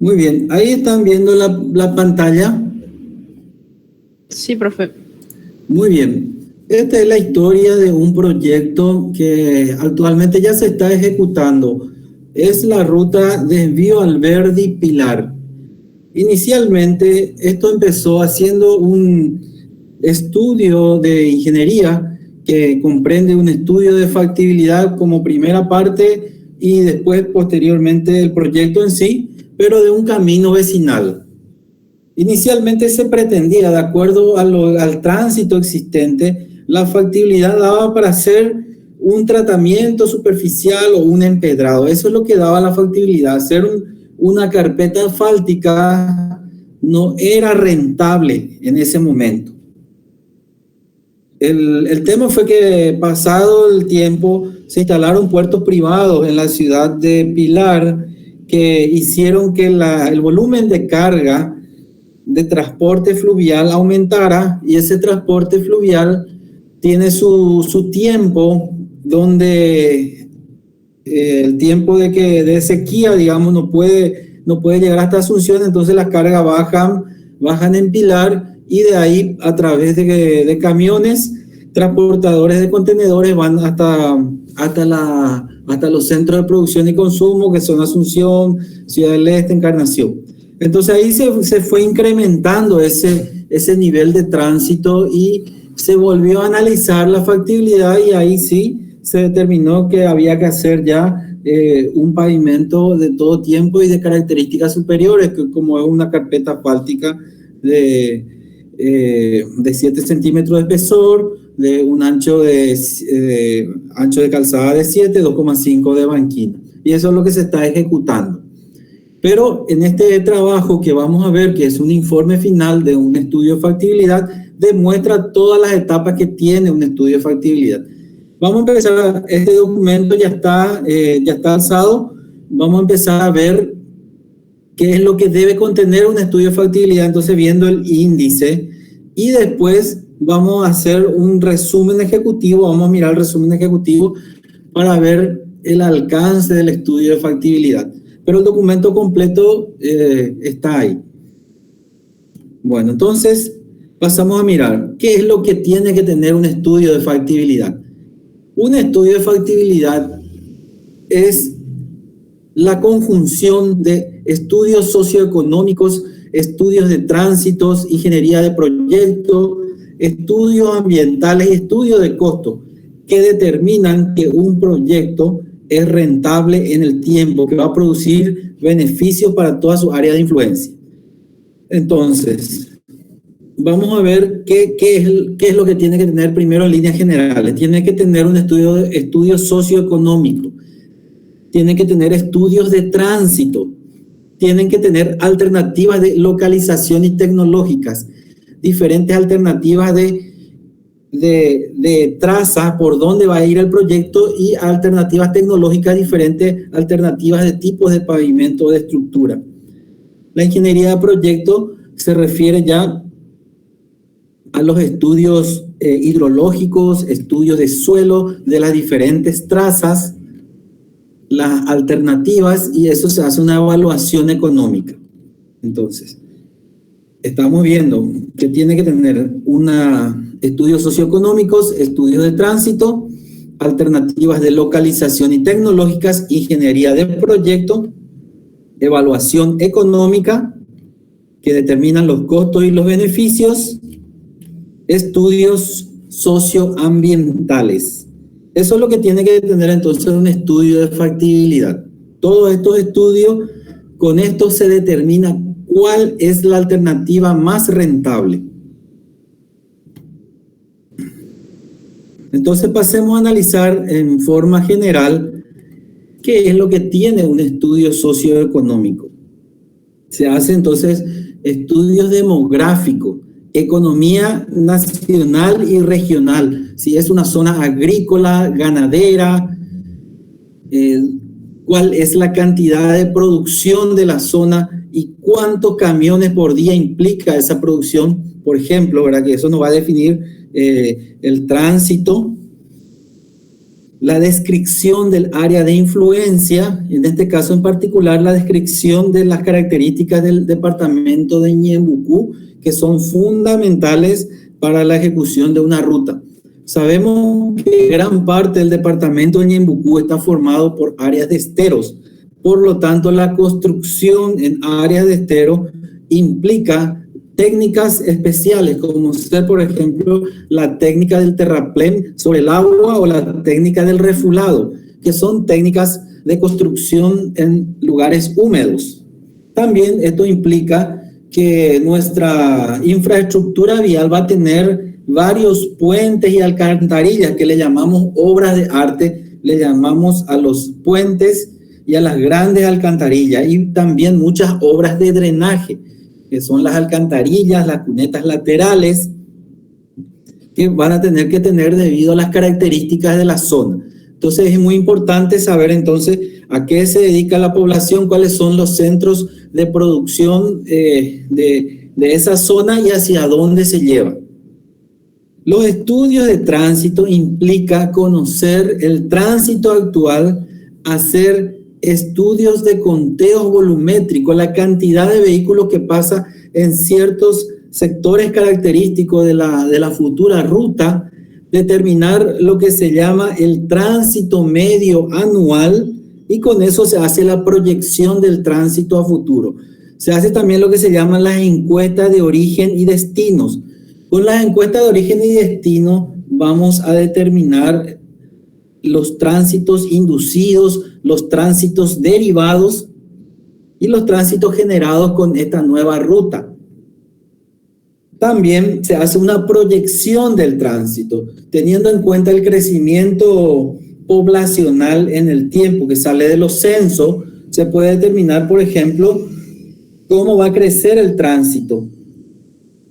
Muy bien, ahí están viendo la pantalla. Sí, profe. Muy bien. Esta es la historia de un proyecto que actualmente ya se está ejecutando. Es la ruta Desvío Alberdi-Pilar. Inicialmente, esto empezó haciendo un estudio de ingeniería que comprende un estudio de factibilidad como primera parte y después, posteriormente, el proyecto en sí, pero de un camino vecinal. Inicialmente se pretendía, de acuerdo al tránsito existente, la factibilidad daba para hacer un tratamiento superficial o un empedrado. Eso es lo que daba la factibilidad. Hacer una carpeta asfáltica no era rentable en ese momento. El tema fue que pasado el tiempo se instalaron puertos privados en la ciudad de Pilar que hicieron que el volumen de carga de transporte fluvial aumentara, y ese transporte fluvial tiene su tiempo donde el tiempo de sequía, digamos, no puede llegar hasta Asunción, entonces las cargas bajan en Pilar y de ahí a través de camiones transportadores de contenedores van hasta los centros de producción y consumo que son Asunción, Ciudad del Este, Encarnación. Entonces ahí se fue incrementando ese nivel de tránsito y se volvió a analizar la factibilidad, y ahí sí se determinó que había que hacer ya un pavimento de todo tiempo y de características superiores, que como es una carpeta asfáltica de 7 centímetros de espesor, de un ancho de calzada de 7, 2,5 de banquina. Y eso es lo que se está ejecutando. Pero en este trabajo que vamos a ver, que es un informe final de un estudio de factibilidad, demuestra todas las etapas que tiene un estudio de factibilidad. Vamos a empezar, este documento ya está alzado, vamos a empezar a ver qué es lo que debe contener un estudio de factibilidad, entonces viendo el índice, y después vamos a hacer un resumen ejecutivo, vamos a mirar el resumen ejecutivo para ver el alcance del estudio de factibilidad. Pero el documento completo está ahí. Bueno, entonces pasamos a mirar qué es lo que tiene que tener un estudio de factibilidad. Un estudio de factibilidad es la conjunción de estudios socioeconómicos, estudios de tránsitos, ingeniería de proyecto, estudios ambientales y estudios de costo, que determinan que un proyecto es rentable en el tiempo, que va a producir beneficios para toda su área de influencia. Entonces, vamos a ver qué es lo que tiene que tener primero en líneas generales. Tiene que tener un estudio socioeconómico, tiene que tener estudios de tránsito, tienen que tener alternativas de localización y tecnológicas, diferentes alternativas de traza por dónde va a ir el proyecto y alternativas tecnológicas, diferentes alternativas de tipos de pavimento o de estructura. La ingeniería de proyecto se refiere ya a los estudios hidrológicos, estudios de suelo, de las diferentes trazas, las alternativas, y eso se hace una evaluación económica. Entonces, estamos viendo que tiene que tener estudios socioeconómicos, estudios de tránsito, alternativas de localización y tecnológicas, ingeniería de proyecto, evaluación económica, que determinan los costos y los beneficios, estudios socioambientales. Eso es lo que tiene que tener entonces un estudio de factibilidad. Todos estos estudios, con esto se determina cuál es la alternativa más rentable. Entonces pasemos a analizar en forma general qué es lo que tiene un estudio socioeconómico. Se hace entonces estudios demográficos, economía nacional y regional, si es una zona agrícola, ganadera, cuál es la cantidad de producción de la zona y cuántos camiones por día implica esa producción, por ejemplo, ¿verdad? Que eso nos va a definir el tránsito, la descripción del área de influencia, en este caso en particular la descripción de las características del departamento de Ñeembucú, que son fundamentales para la ejecución de una ruta. Sabemos que gran parte del departamento de Ñeembucú está formado por áreas de esteros, por lo tanto la construcción en áreas de estero implica técnicas especiales, como ser, por ejemplo, la técnica del terraplén sobre el agua o la técnica del refulado, que son técnicas de construcción en lugares húmedos. También esto implica que nuestra infraestructura vial va a tener varios puentes y alcantarillas que le llamamos obras de arte, le llamamos a los puentes y a las grandes alcantarillas, y también muchas obras de drenaje, que son las alcantarillas, las cunetas laterales, que van a tener que tener debido a las características de la zona. Entonces es muy importante saber entonces a qué se dedica la población, cuáles son los centros de producción de esa zona y hacia dónde se lleva. Los estudios de tránsito implica conocer el tránsito actual, hacer estudios de conteo volumétrico, la cantidad de vehículos que pasa en ciertos sectores característicos de la futura ruta, determinar lo que se llama el tránsito medio anual, y con eso se hace la proyección del tránsito a futuro. Se hace también lo que se llaman las encuestas de origen y destinos. Con las encuestas de origen y destino vamos a determinar los tránsitos inducidos, los tránsitos derivados y los tránsitos generados con esta nueva ruta. También se hace una proyección del tránsito, teniendo en cuenta el crecimiento poblacional en el tiempo que sale de los censos. Se puede determinar, por ejemplo, cómo va a crecer el tránsito.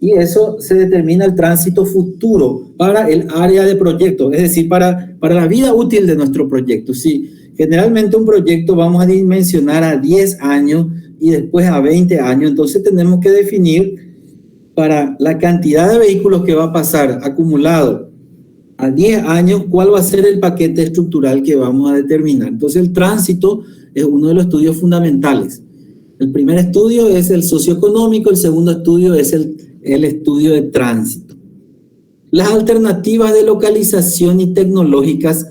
Y eso se determina el tránsito futuro para el área de proyecto, es decir, para la vida útil de nuestro proyecto. Sí, generalmente un proyecto vamos a dimensionar a 10 años y después a 20 años, entonces tenemos que definir para la cantidad de vehículos que va a pasar acumulado a 10 años, cuál va a ser el paquete estructural que vamos a determinar. Entonces el tránsito es uno de los estudios fundamentales. El primer estudio es el socioeconómico, el segundo estudio es el estudio de tránsito. Las alternativas de localización y tecnológicas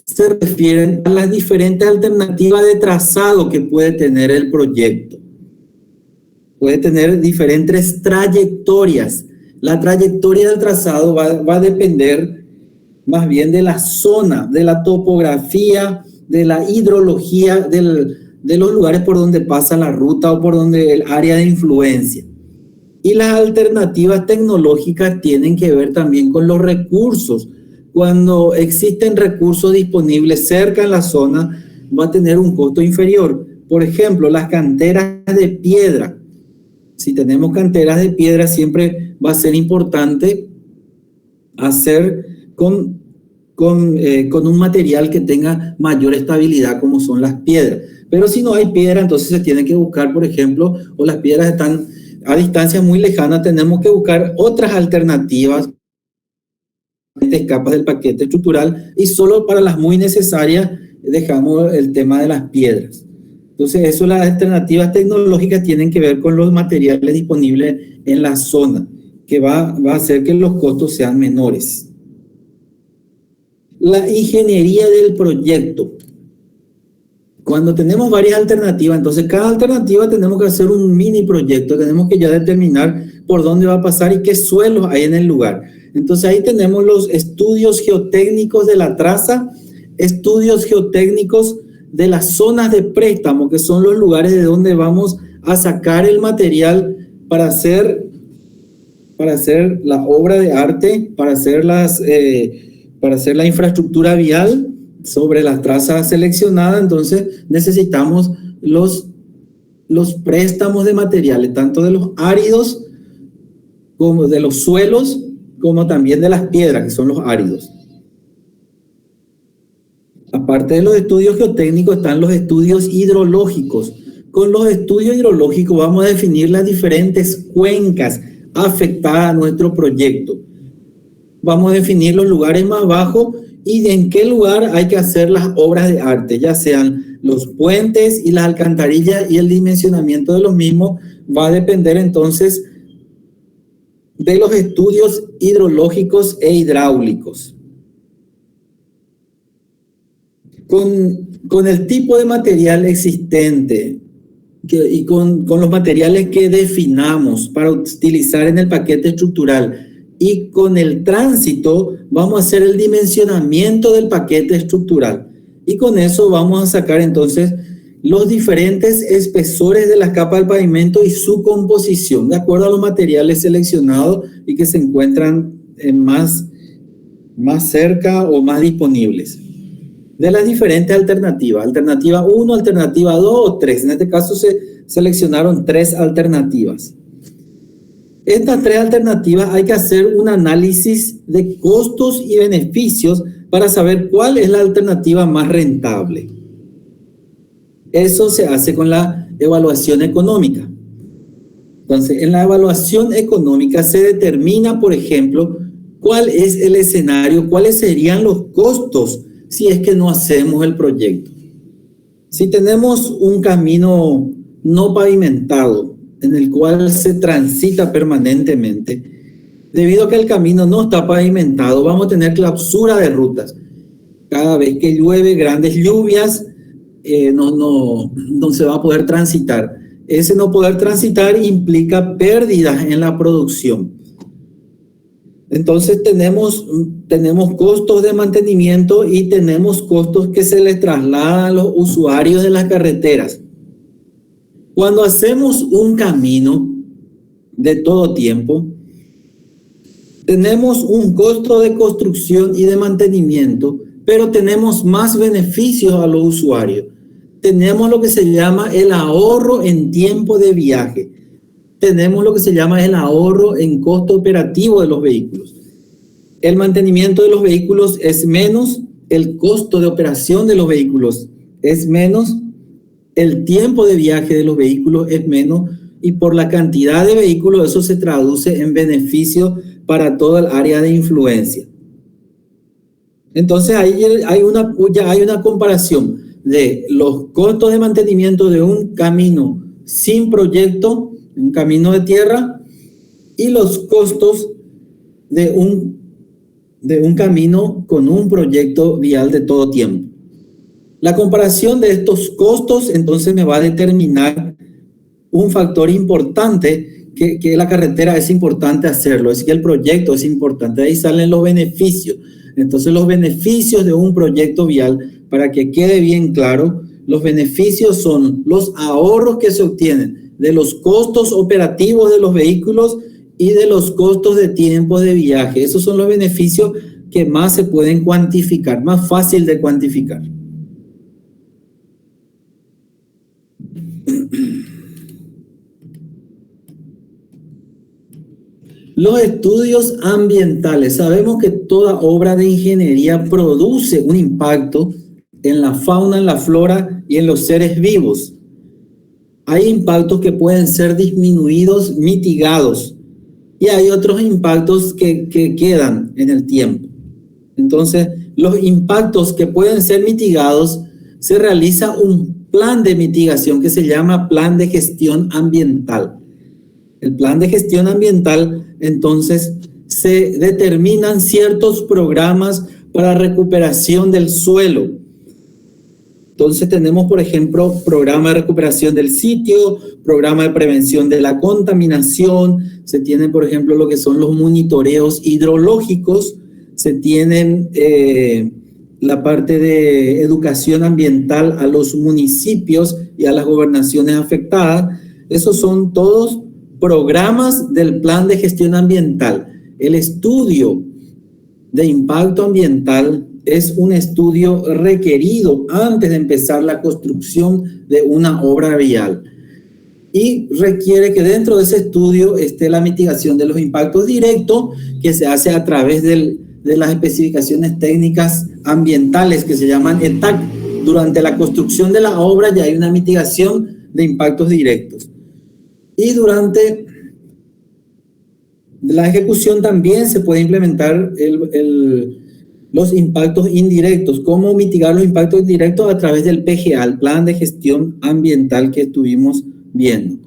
se refieren a las diferentes alternativas de trazado que puede tener el proyecto. Puede tener diferentes trayectorias. La trayectoria del trazado va a depender más bien de la zona, de la topografía, de la hidrología, de los lugares por donde pasa la ruta o por donde el área de influencia. Y las alternativas tecnológicas tienen que ver también con los recursos. Cuando existen recursos disponibles cerca en la zona, va a tener un costo inferior. Por ejemplo, las canteras de piedra. Si tenemos canteras de piedra, siempre va a ser importante hacer con un material que tenga mayor estabilidad, como son las piedras. Pero si no hay piedra, entonces se tiene que buscar, por ejemplo, o las piedras están a distancias muy lejanas, tenemos que buscar otras alternativas, capas del paquete estructural, y solo para las muy necesarias dejamos el tema de las piedras. Entonces, eso, las alternativas tecnológicas tienen que ver con los materiales disponibles en la zona, que va a hacer que los costos sean menores. La ingeniería del proyecto. Cuando tenemos varias alternativas, entonces cada alternativa tenemos que hacer un mini proyecto, tenemos que ya determinar por dónde va a pasar y qué suelos hay en el lugar. Entonces ahí tenemos los estudios geotécnicos de la traza, estudios geotécnicos de las zonas de préstamo, que son los lugares de donde vamos a sacar el material para hacer la obra de arte, para hacer la infraestructura vial sobre las trazas seleccionadas. Entonces necesitamos los préstamos de materiales, tanto de los áridos como de los suelos, como también de las piedras, que son los áridos. Aparte de los estudios geotécnicos están los estudios hidrológicos. Con los estudios hidrológicos vamos a definir las diferentes cuencas afectadas a nuestro proyecto. Vamos a definir los lugares más bajos y en qué lugar hay que hacer las obras de arte, ya sean los puentes y las alcantarillas, y el dimensionamiento de los mismos va a depender entonces de los estudios hidrológicos e hidráulicos. Con el tipo de material existente y con los materiales que definamos para utilizar en el paquete estructural y con el tránsito, vamos a hacer el dimensionamiento del paquete estructural. Y con eso vamos a sacar entonces los diferentes espesores de las capas del pavimento y su composición, de acuerdo a los materiales seleccionados y que se encuentran más cerca o más disponibles. De las diferentes alternativas, alternativa 1, alternativa 2 o 3. En este caso se seleccionaron 3 alternativas. Estas 3 alternativas hay que hacer un análisis de costos y beneficios para saber cuál es la alternativa más rentable. Eso se hace con la evaluación económica. Entonces, en la evaluación económica se determina, por ejemplo, cuál es el escenario, cuáles serían los costos si es que no hacemos el proyecto. Si tenemos un camino no pavimentado en el cual se transita permanentemente, debido a que el camino no está pavimentado, vamos a tener clausura de rutas. Cada vez que llueve, grandes lluvias, no se va a poder transitar. Ese no poder transitar implica pérdidas en la producción. Entonces tenemos costos de mantenimiento y tenemos costos que se les trasladan a los usuarios de las carreteras. Cuando hacemos un camino de todo tiempo, tenemos un costo de construcción y de mantenimiento, pero tenemos más beneficios a los usuarios. Tenemos lo que se llama el ahorro en tiempo de viaje. Tenemos lo que se llama el ahorro en costo operativo de los vehículos. El mantenimiento de los vehículos es menos, el costo de operación de los vehículos es menos, el tiempo de viaje de los vehículos es menos, y por la cantidad de vehículos eso se traduce en beneficio para toda el área de influencia. Entonces ahí ya hay una comparación de los costos de mantenimiento de un camino sin proyecto, un camino de tierra, y los costos de un camino con un proyecto vial de todo tiempo. La comparación de estos costos entonces me va a determinar un factor importante, que la carretera es importante hacerlo, es que el proyecto es importante. Ahí salen los beneficios. Entonces los beneficios de un proyecto vial, para que quede bien claro, los beneficios son los ahorros que se obtienen de los costos operativos de los vehículos y de los costos de tiempo de viaje. Esos son los beneficios que más se pueden cuantificar, más fácil de cuantificar. Los estudios ambientales. Sabemos que toda obra de ingeniería produce un impacto en la fauna, en la flora y en los seres vivos. Hay impactos que pueden ser disminuidos, mitigados, y hay otros impactos que quedan en el tiempo. Entonces, los impactos que pueden ser mitigados, se realiza un plan de mitigación que se llama plan de gestión ambiental. El plan de gestión ambiental, entonces, se determinan ciertos programas para recuperación del suelo. Entonces tenemos, por ejemplo, programa de recuperación del sitio, programa de prevención de la contaminación, se tienen, por ejemplo, lo que son los monitoreos hidrológicos, se tienen la parte de educación ambiental a los municipios y a las gobernaciones afectadas. Esos son todos programas del plan de gestión ambiental. El estudio de impacto ambiental es un estudio requerido antes de empezar la construcción de una obra vial y requiere que dentro de ese estudio esté la mitigación de los impactos directos, que se hace a través de las especificaciones técnicas ambientales que se llaman ETAC. Durante la construcción de la obra ya hay una mitigación de impactos directos, y durante la ejecución también se puede implementar los impactos indirectos. ¿Cómo mitigar los impactos indirectos? A través del PGA, el Plan de Gestión Ambiental que estuvimos viendo.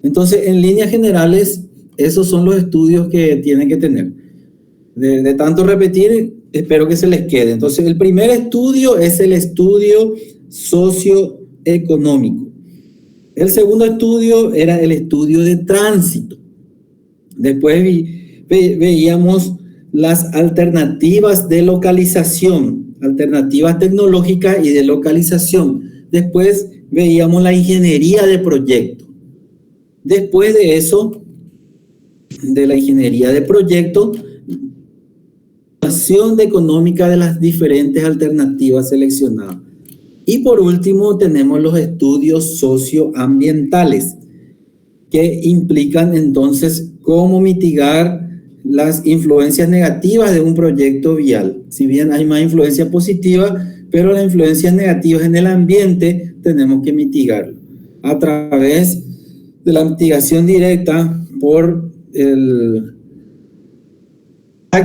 Entonces, en líneas generales, esos son los estudios que tienen que tener. De tanto repetir, espero que se les quede. Entonces, el primer estudio es el estudio socioeconómico. El segundo estudio era el estudio de tránsito. Después veíamos las alternativas de localización, alternativas tecnológicas y de localización. Después veíamos la ingeniería de proyecto. Después de eso, de la ingeniería de proyecto, la evaluación económica de las diferentes alternativas seleccionadas. Y por último, tenemos los estudios socioambientales, que implican entonces cómo mitigar las influencias negativas de un proyecto vial. Si bien hay más influencia positiva, pero las influencias negativas en el ambiente tenemos que mitigarlo a través de la mitigación directa por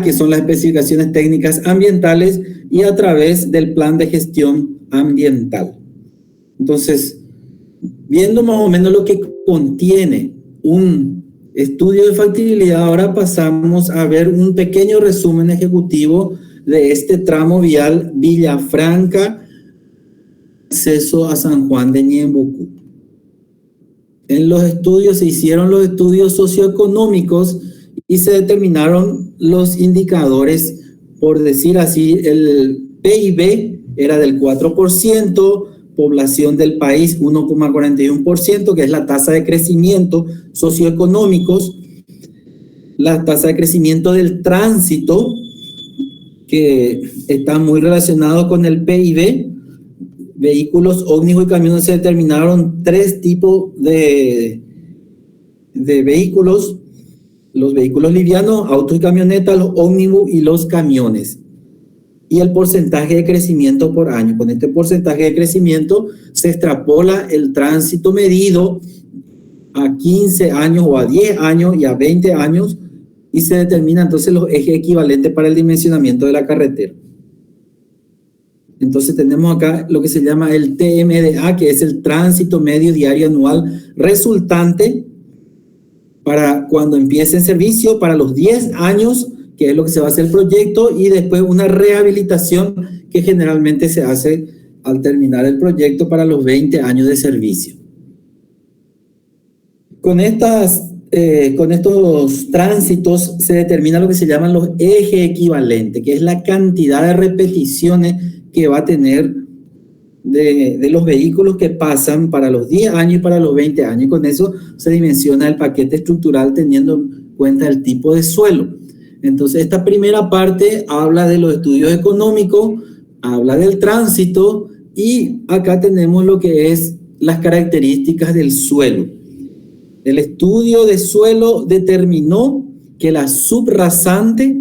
que son las especificaciones técnicas ambientales y a través del plan de gestión ambiental. Entonces, viendo más o menos lo que contiene un estudio de factibilidad, ahora pasamos a ver un pequeño resumen ejecutivo de este tramo vial Villafranca, acceso a San Juan de Ñembucú. En los estudios se hicieron los estudios socioeconómicos y se determinaron los indicadores, por decir así, el PIB era del 4%, población del país 1,41%, que es la tasa de crecimiento socioeconómicos, la tasa de crecimiento del tránsito, que está muy relacionado con el PIB. Vehículos, ómnibus y camiones, se determinaron 3 tipos de vehículos: los vehículos livianos, autos y camionetas, los ómnibus y los camiones. Y el porcentaje de crecimiento por año. Con este porcentaje de crecimiento se extrapola el tránsito medido a 15 años o a 10 años y a 20 años y se determina entonces los ejes equivalentes para el dimensionamiento de la carretera. Entonces tenemos acá lo que se llama el TMDA, que es el tránsito medio diario anual resultante para cuando empiece en servicio, para los 10 años, que es lo que se va a hacer el proyecto, y después una rehabilitación que generalmente se hace al terminar el proyecto para los 20 años de servicio. Con estos tránsitos se determina lo que se llaman los ejes equivalentes, que es la cantidad de repeticiones que va a tener de los vehículos que pasan para los 10 años y para los 20 años. Y con eso se dimensiona el paquete estructural teniendo en cuenta el tipo de suelo. Entonces, esta primera parte habla de los estudios económicos, habla del tránsito y acá tenemos lo que es las características del suelo. El estudio de suelo determinó que la subrasante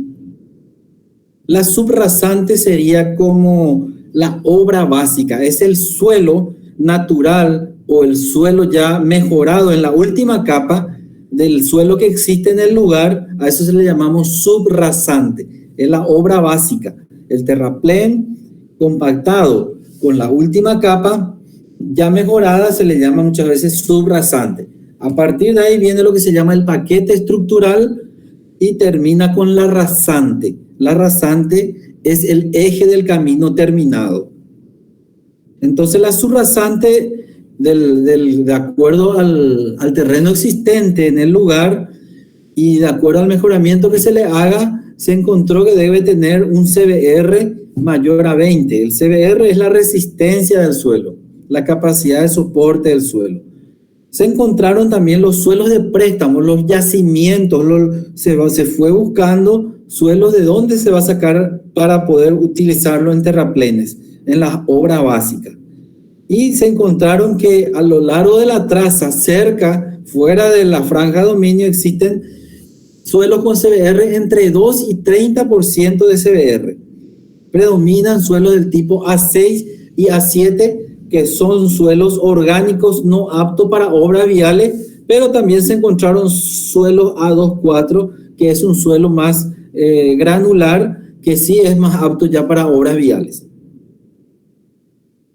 sería como la obra básica, es el suelo natural o el suelo ya mejorado en la última capa del suelo que existe en el lugar. A eso se le llamamos subrasante, es la obra básica, el terraplén compactado con la última capa ya mejorada se le llama muchas veces subrasante. A partir de ahí viene lo que se llama el paquete estructural y termina con la rasante. La rasante es el eje del camino terminado. Entonces la subrasante, de acuerdo al terreno existente en el lugar y de acuerdo al mejoramiento que se le haga, se encontró que debe tener un CBR mayor a 20. El CBR es la resistencia del suelo, la capacidad de soporte del suelo. Se encontraron también los suelos de préstamo, los yacimientos, se fue buscando suelos de dónde se va a sacar para poder utilizarlo en terraplenes, en las obras básicas. Y se encontraron que a lo largo de la traza, cerca, fuera de la franja de dominio, existen suelos con CBR entre 2 y 30% de CBR. Predominan suelos del tipo A6 y A7, que son suelos orgánicos no aptos para obras viales, pero también se encontraron suelos A2-4, que es un suelo más granular, que sí es más apto ya para obras viales.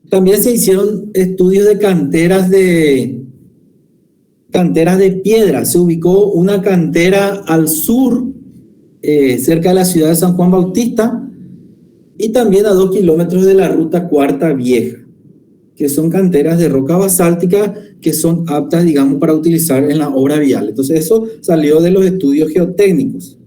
También se hicieron estudios de canteras de piedra. Se ubicó una cantera al sur, cerca de la ciudad de San Juan Bautista, y también a 2 kilómetros de la ruta Cuarta Vieja, que son canteras de roca basáltica que son aptas, digamos, para utilizar en la obra vial. Entonces eso salió de los estudios geotécnicos.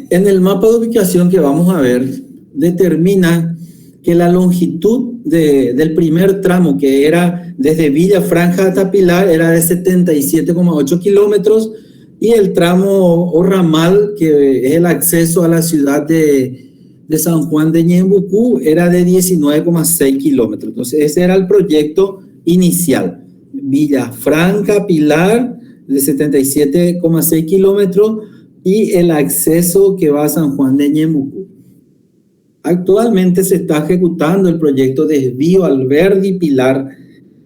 En el mapa de ubicación que vamos a ver, determina que la longitud del primer tramo, que era desde Villa Franja hasta Pilar, era de 77,8 kilómetros, y el tramo o ramal, que es el acceso a la ciudad de San Juan de Ñembucú, era de 19,6 kilómetros. Entonces ese era el proyecto inicial. Villa Franca, Pilar, de 77,6 kilómetros, y el acceso que va a San Juan de Ñembucú. Actualmente se está ejecutando el proyecto Desvío Alberdi Pilar,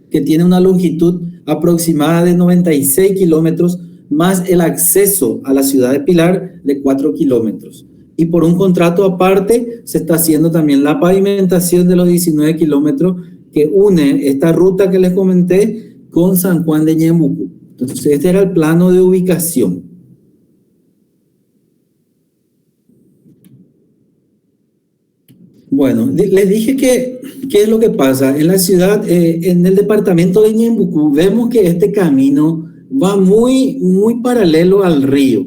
que tiene una longitud aproximada de 96 kilómetros, más el acceso a la ciudad de Pilar de 4 kilómetros. Y por un contrato aparte se está haciendo también la pavimentación de los 19 kilómetros que une esta ruta que les comenté con San Juan de Ñembucú. Entonces este era el plano de ubicación. Bueno, les dije que qué es lo que pasa. En la ciudad, en el departamento de Ñembucú, vemos que este camino va muy paralelo al río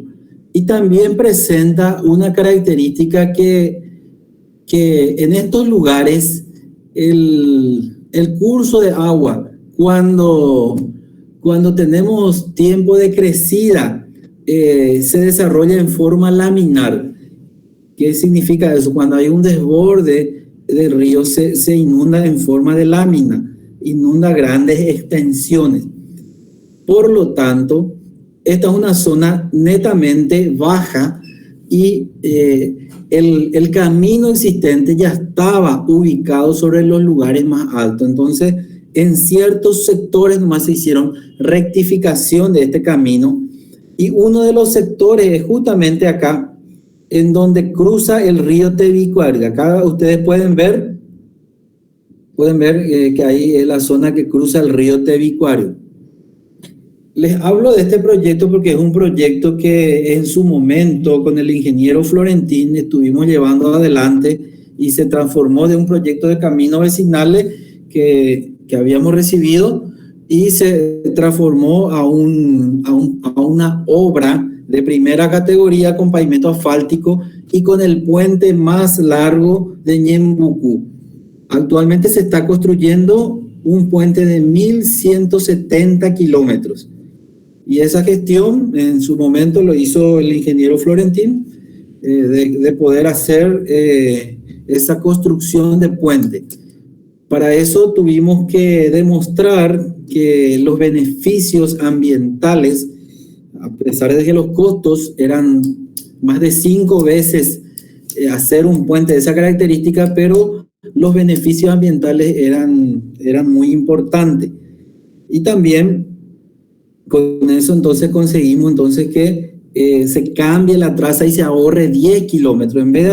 y también presenta una característica que en estos lugares el curso de agua, cuando tenemos tiempo de crecida, se desarrolla en forma laminar. ¿Qué significa eso? Cuando hay un desborde del río se inunda en forma de lámina, inunda grandes extensiones. Por lo tanto, esta es una zona netamente baja y el camino existente ya estaba ubicado sobre los lugares más altos. Entonces, en ciertos sectores nomás se hicieron rectificación de este camino, y uno de los sectores es justamente acá, en donde cruza el río Tebicuari. Acá ustedes pueden ver que ahí es la zona que cruza el río Tebicuari. Les hablo de este proyecto porque es un proyecto que en su momento con el ingeniero Florentín estuvimos llevando adelante y se transformó de un proyecto de caminos vecinales que habíamos recibido y se transformó a una obra de primera categoría con pavimento asfáltico y con el puente más largo de Ñembucú. Actualmente se está construyendo un puente de 1.170 kilómetros. Y esa gestión en su momento lo hizo el ingeniero Florentín, de poder hacer esa construcción de puente. Para eso tuvimos que demostrar que los beneficios ambientales, a pesar de que los costos eran más de 5 veces hacer un puente de esa característica, pero los beneficios ambientales eran muy importantes. Y también con eso entonces conseguimos entonces que se cambie la traza y se ahorre 10 kilómetros. En vez de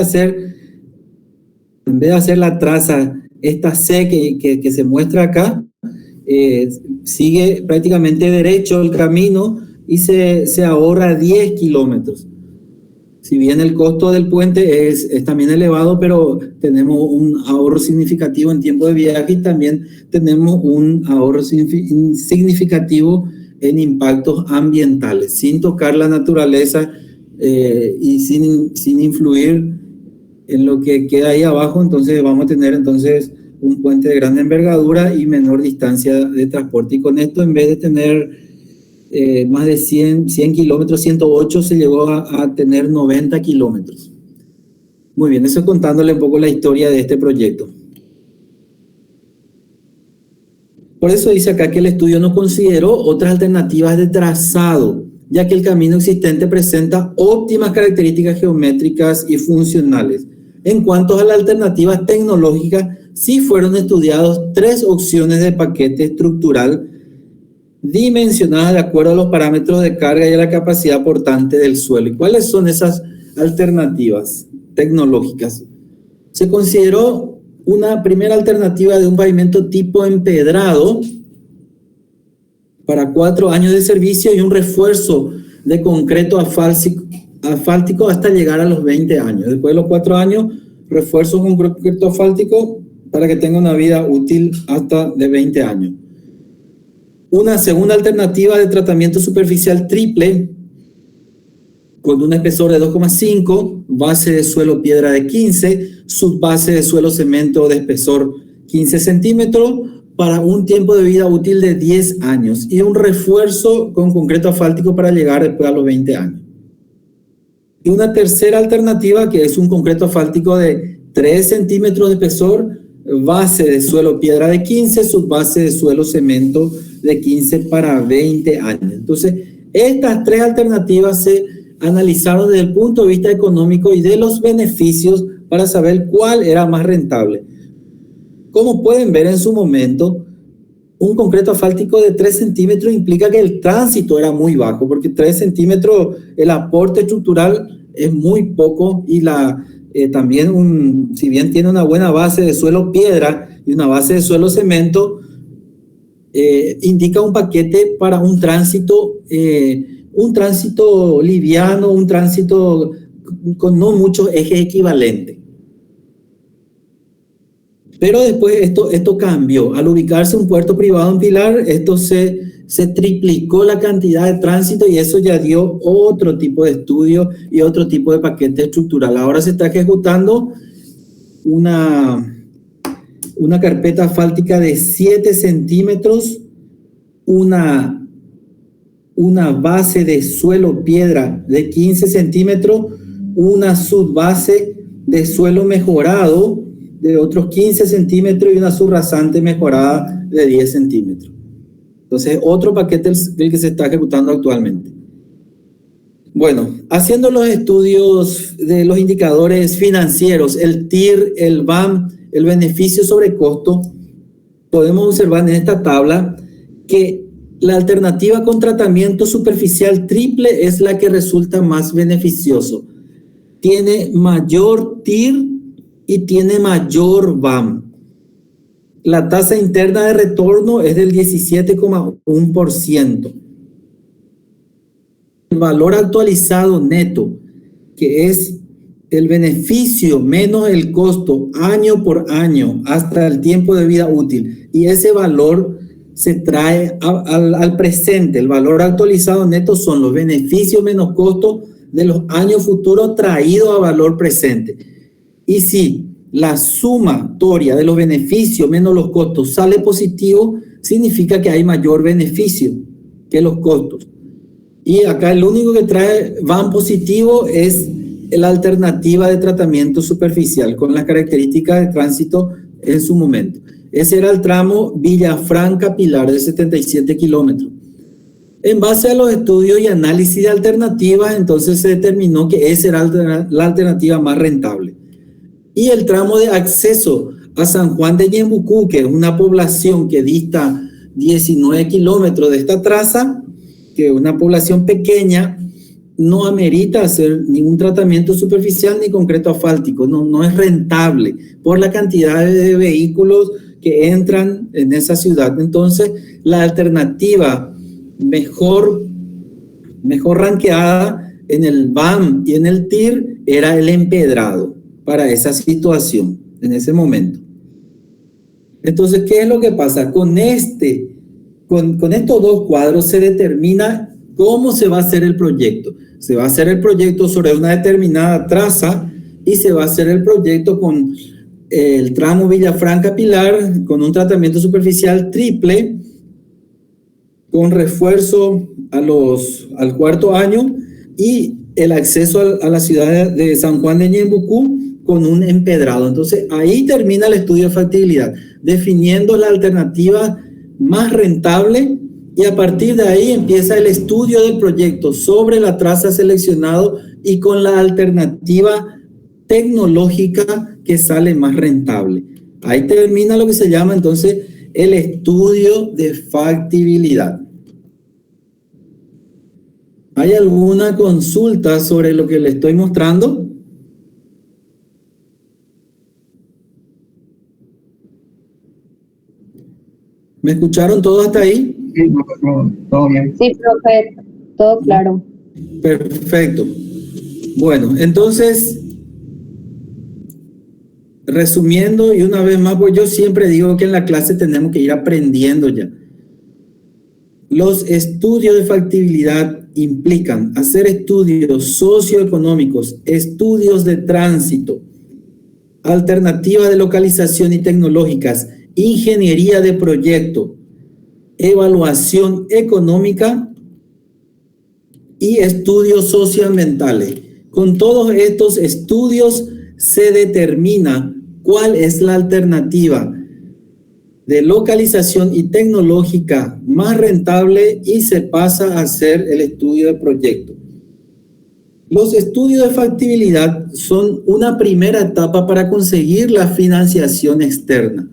hacer la traza esta C que se muestra acá, sigue prácticamente derecho el camino y se ahorra 10 kilómetros. Si bien el costo del puente es también elevado, pero tenemos un ahorro significativo en tiempo de viaje y también tenemos un ahorro significativo en impactos ambientales, sin tocar la naturaleza y sin influir en lo que queda ahí abajo. Entonces vamos a tener entonces un puente de gran envergadura y menor distancia de transporte. Y con esto, en vez de tener más de 100 kilómetros, 108, se llegó a tener 90 kilómetros. Muy bien, eso contándole un poco la historia de este proyecto. Por eso dice acá que el estudio no consideró otras alternativas de trazado, ya que el camino existente presenta óptimas características geométricas y funcionales. En cuanto a las alternativas tecnológicas, sí fueron estudiados 3 opciones de paquete estructural dimensionadas de acuerdo a los parámetros de carga y a la capacidad portante del suelo. ¿Y cuáles son esas alternativas tecnológicas? Se consideró una primera alternativa de un pavimento tipo empedrado para 4 años de servicio y un refuerzo de concreto asfáltico hasta llegar a los 20 años. Después de los 4 años, refuerzo con concreto asfáltico para que tenga una vida útil hasta de 20 años. Una segunda alternativa de tratamiento superficial triple con un espesor de 2,5, base de suelo piedra de 15, subbase de suelo cemento de espesor 15 centímetros para un tiempo de vida útil de 10 años y un refuerzo con concreto asfáltico para llegar después a los 20 años. Y una tercera alternativa que es un concreto asfáltico de 3 centímetros de espesor, base de suelo piedra de 15, subbase de suelo cemento de 15 para 20 años. Entonces, estas 3 alternativas se analizaron desde el punto de vista económico y de los beneficios para saber cuál era más rentable. Como pueden ver en su momento, un concreto asfáltico de 3 centímetros implica que el tránsito era muy bajo, porque 3 centímetros, el aporte estructural es muy poco y también, si bien tiene una buena base de suelo piedra y una base de suelo cemento, indica un paquete para un tránsito liviano, un tránsito con no muchos ejes equivalentes. Pero después esto cambió. Al ubicarse un puerto privado en Pilar, esto se triplicó la cantidad de tránsito y eso ya dio otro tipo de estudio y otro tipo de paquete estructural. Ahora se está ejecutando una carpeta asfáltica de 7 centímetros, una base de suelo piedra de 15 centímetros, una subbase de suelo mejorado de otros 15 centímetros y una subrasante mejorada de 10 centímetros. Entonces, otro paquete del que se está ejecutando actualmente. Bueno, haciendo los estudios de los indicadores financieros, el TIR, el BAM, el beneficio sobre costo, podemos observar en esta tabla que la alternativa con tratamiento superficial triple es la que resulta más beneficioso. Tiene mayor TIR y tiene mayor BAM. La tasa interna de retorno es del 17,1%. El valor actualizado neto, que es el beneficio menos el costo año por año hasta el tiempo de vida útil, y ese valor se trae al presente. El valor actualizado neto son los beneficios menos costo de los años futuros traídos a valor presente. Y si la sumatoria de los beneficios menos los costos sale positivo, significa que hay mayor beneficio que los costos. Y acá el único que trae van positivo es la alternativa de tratamiento superficial con las características de tránsito en su momento. Ese era el tramo Villafranca-Pilar de 77 kilómetros. En base a los estudios y análisis de alternativas, entonces se determinó que esa era la alternativa más rentable. Y el tramo de acceso a San Juan de Ñembucú, que es una población que dista 19 kilómetros de esta traza, que es una población pequeña, no amerita hacer ningún tratamiento superficial ni concreto asfáltico, no es rentable por la cantidad de vehículos que entran en esa ciudad. Entonces, la alternativa mejor ranqueada en el BAM y en el TIR era el empedrado para esa situación en ese momento. Entonces, ¿qué es lo que pasa? Con estos dos cuadros se determina cómo se va a hacer el proyecto. Se va a hacer el proyecto sobre una determinada traza y se va a hacer el proyecto con el tramo Villafranca-Pilar con un tratamiento superficial triple con refuerzo al cuarto año y el acceso a la ciudad de San Juan de Ñembucú con un empedrado. Entonces, ahí termina el estudio de factibilidad, definiendo la alternativa más rentable, y a partir de ahí empieza el estudio del proyecto sobre la traza seleccionado y con la alternativa tecnológica que sale más rentable. Ahí termina lo que se llama entonces el estudio de factibilidad. ¿Hay alguna consulta sobre lo que le estoy mostrando? ¿Me escucharon todos hasta ahí? Sí, todo bien. Sí, profe, todo claro. Perfecto. Bueno, entonces, resumiendo y una vez más, pues yo siempre digo que en la clase tenemos que ir aprendiendo ya. Los estudios de factibilidad implican hacer estudios socioeconómicos, estudios de tránsito, alternativas de localización y tecnológicas, ingeniería de proyecto, evaluación económica y estudios socioambientales. Con todos estos estudios se determina cuál es la alternativa de localización y tecnológica más rentable y se pasa a hacer el estudio de proyecto. Los estudios de factibilidad son una primera etapa para conseguir la financiación externa.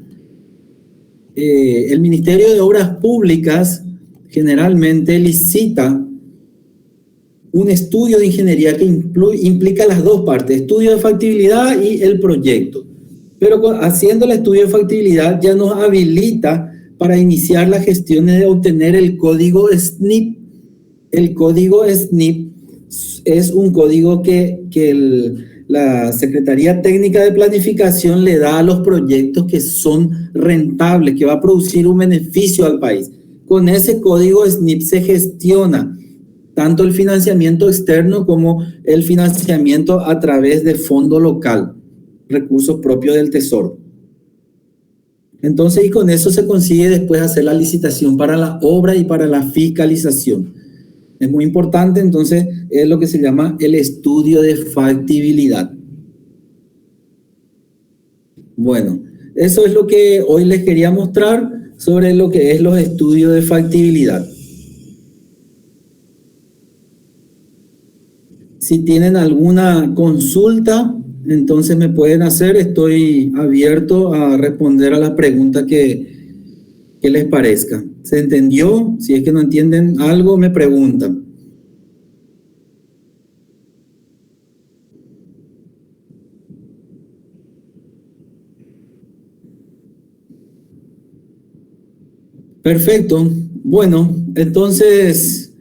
El Ministerio de Obras Públicas generalmente licita un estudio de ingeniería que implica las dos partes, estudio de factibilidad y el proyecto. Pero haciendo el estudio de factibilidad ya nos habilita para iniciar la gestión de obtener el código SNIP. El código SNIP es un código que la Secretaría Técnica de Planificación le da a los proyectos que son rentables, que va a producir un beneficio al país. Con ese código SNIP se gestiona tanto el financiamiento externo como el financiamiento a través de fondo local, recursos propios del Tesoro. Entonces, y con eso se consigue después hacer la licitación para la obra y para la fiscalización. Es muy importante, entonces, es lo que se llama el estudio de factibilidad. Bueno, eso es lo que hoy les quería mostrar sobre lo que es los estudios de factibilidad. Si tienen alguna consulta, entonces me pueden hacer. Estoy abierto a responder a las preguntas que les parezca. ¿Se entendió? Si es que no entienden algo, me preguntan. Perfecto. Bueno, entonces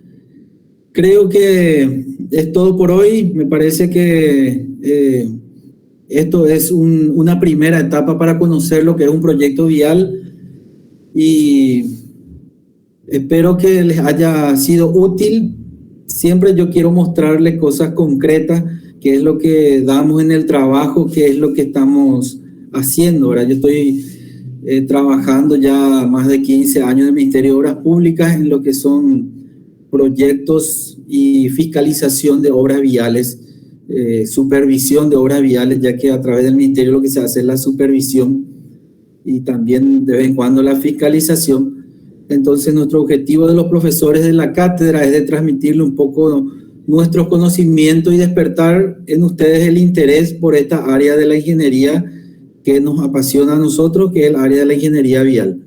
creo que es todo por hoy. Me parece que esto es una primera etapa para conocer lo que es un proyecto vial y espero que les haya sido útil. Siempre yo quiero mostrarles cosas concretas, qué es lo que damos en el trabajo, qué es lo que estamos haciendo. Ahora yo estoy trabajando ya más de 15 años en el Ministerio de Obras Públicas en lo que son proyectos y fiscalización de obras viales, supervisión de obras viales, ya que a través del Ministerio lo que se hace es la supervisión y también de vez en cuando la fiscalización. Entonces nuestro objetivo de los profesores de la cátedra es de transmitirle un poco nuestros conocimientos y despertar en ustedes el interés por esta área de la ingeniería que nos apasiona a nosotros, que es el área de la ingeniería vial.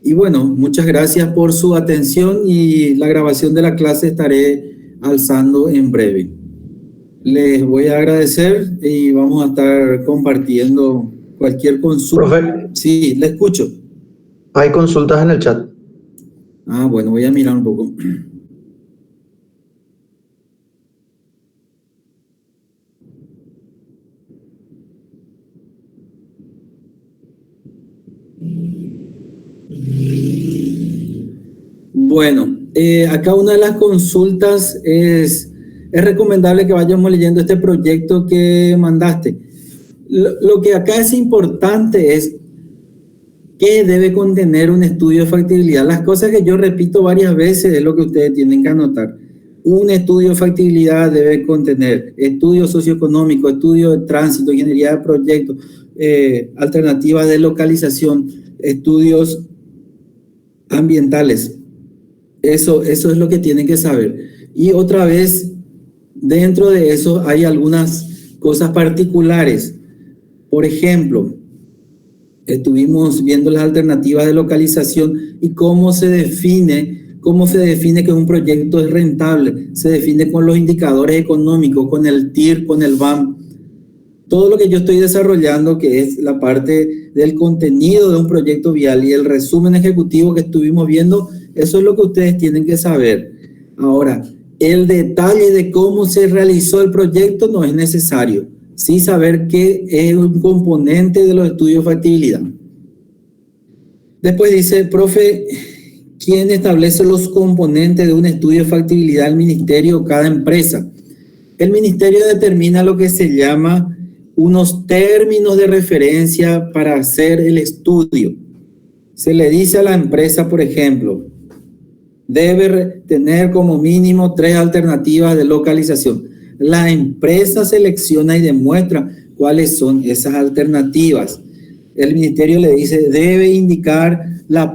Y bueno, muchas gracias por su atención y la grabación de la clase estaré alzando en breve. Les voy a agradecer y vamos a estar compartiendo cualquier consulta. Profe, sí, le escucho. Hay consultas en el chat. Ah, bueno, voy a mirar un poco. Bueno, acá una de las consultas es recomendable que vayamos leyendo este proyecto que mandaste. Lo que acá es importante es qué debe contener un estudio de factibilidad. Las cosas que yo repito varias veces es lo que ustedes tienen que anotar. Un estudio de factibilidad debe contener estudio socioeconómico, estudio de tránsito, ingeniería de proyectos, alternativas de localización, estudios ambientales. Eso es lo que tienen que saber. Y otra vez, dentro de eso hay algunas cosas particulares. Por ejemplo, estuvimos viendo las alternativas de localización y cómo se define ¿Cómo se define que un proyecto es rentable? Se define con los indicadores económicos, con el TIR, con el BAM. Todo lo que yo estoy desarrollando, que es la parte del contenido de un proyecto vial y el resumen ejecutivo que estuvimos viendo, eso es lo que ustedes tienen que saber. Ahora, el detalle de cómo se realizó el proyecto no es necesario. Sí saber que es un componente de los estudios de factibilidad. Después dice, profe, ¿quién establece los componentes de un estudio de factibilidad? ¿El ministerio o cada empresa? El ministerio determina lo que se llama unos términos de referencia para hacer el estudio. Se le dice a la empresa, por ejemplo, debe tener como mínimo 3 alternativas de localización. La empresa selecciona y demuestra cuáles son esas alternativas. El ministerio le dice, debe indicar la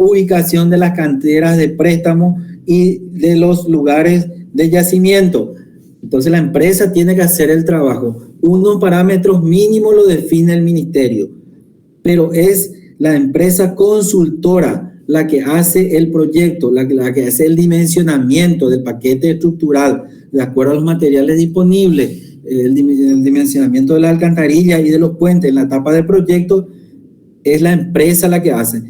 ubicación de las canteras de préstamo y de los lugares de yacimiento. Entonces la empresa tiene que hacer el trabajo. Unos parámetros mínimos lo define el ministerio, pero es la empresa consultora la que hace el proyecto, la que hace el dimensionamiento del paquete estructural de acuerdo a los materiales disponibles, el dimensionamiento de la alcantarilla y de los puentes en la etapa del proyecto, es la empresa la que hace.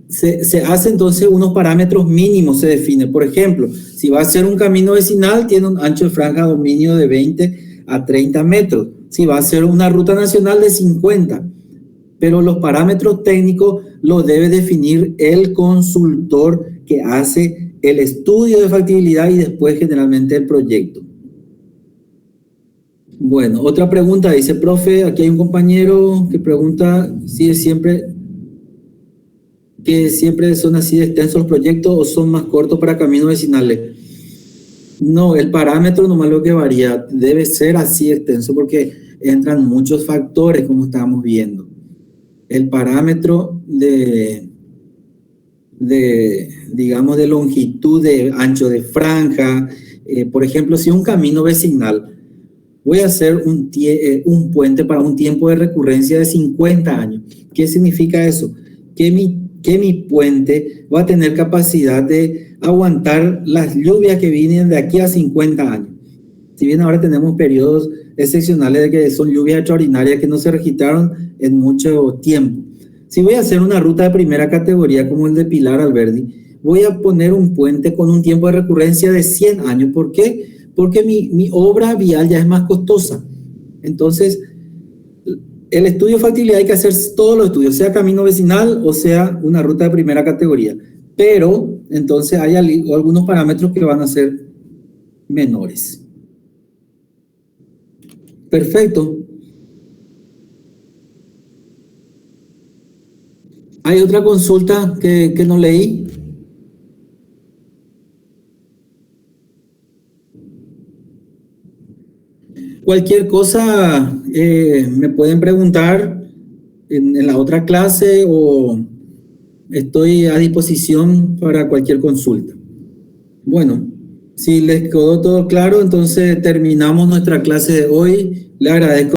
Se hace entonces unos parámetros mínimos, se define. Por ejemplo, si va a ser un camino vecinal, tiene un ancho de franja de dominio de 20 a 30 metros. Si va a ser una ruta nacional, de 50. Pero los parámetros técnicos los debe definir el consultor que hace el estudio de factibilidad y después generalmente el proyecto. Bueno, otra pregunta, dice, profe, aquí hay un compañero que pregunta si es siempre son así de extensos los proyectos o son más cortos para caminos vecinales. No, el parámetro nomás lo que varía, debe ser así extenso porque entran muchos factores como estábamos viendo. El parámetro digamos, de longitud, de ancho de franja, por ejemplo, si un camino vecinal, voy a hacer un puente para un tiempo de recurrencia de 50 años. ¿Qué significa eso? Que mi puente va a tener capacidad de aguantar las lluvias que vienen de aquí a 50 años. Si bien ahora tenemos periodos excepcionales de que son lluvias extraordinarias que no se registraron en mucho tiempo. Si voy a hacer una ruta de primera categoría como el de Pilar Alberdi, voy a poner un puente con un tiempo de recurrencia de 100 años. ¿Por qué? Porque mi obra vial ya es más costosa. Entonces, el estudio de factibilidad hay que hacer todos los estudios, sea camino vecinal o sea una ruta de primera categoría. Pero, entonces, hay algunos parámetros que van a ser menores. Perfecto. ¿Hay otra consulta que no leí? Cualquier cosa me pueden preguntar en la otra clase o estoy a disposición para cualquier consulta. Bueno, si les quedó todo claro, entonces terminamos nuestra clase de hoy. Le agradezco.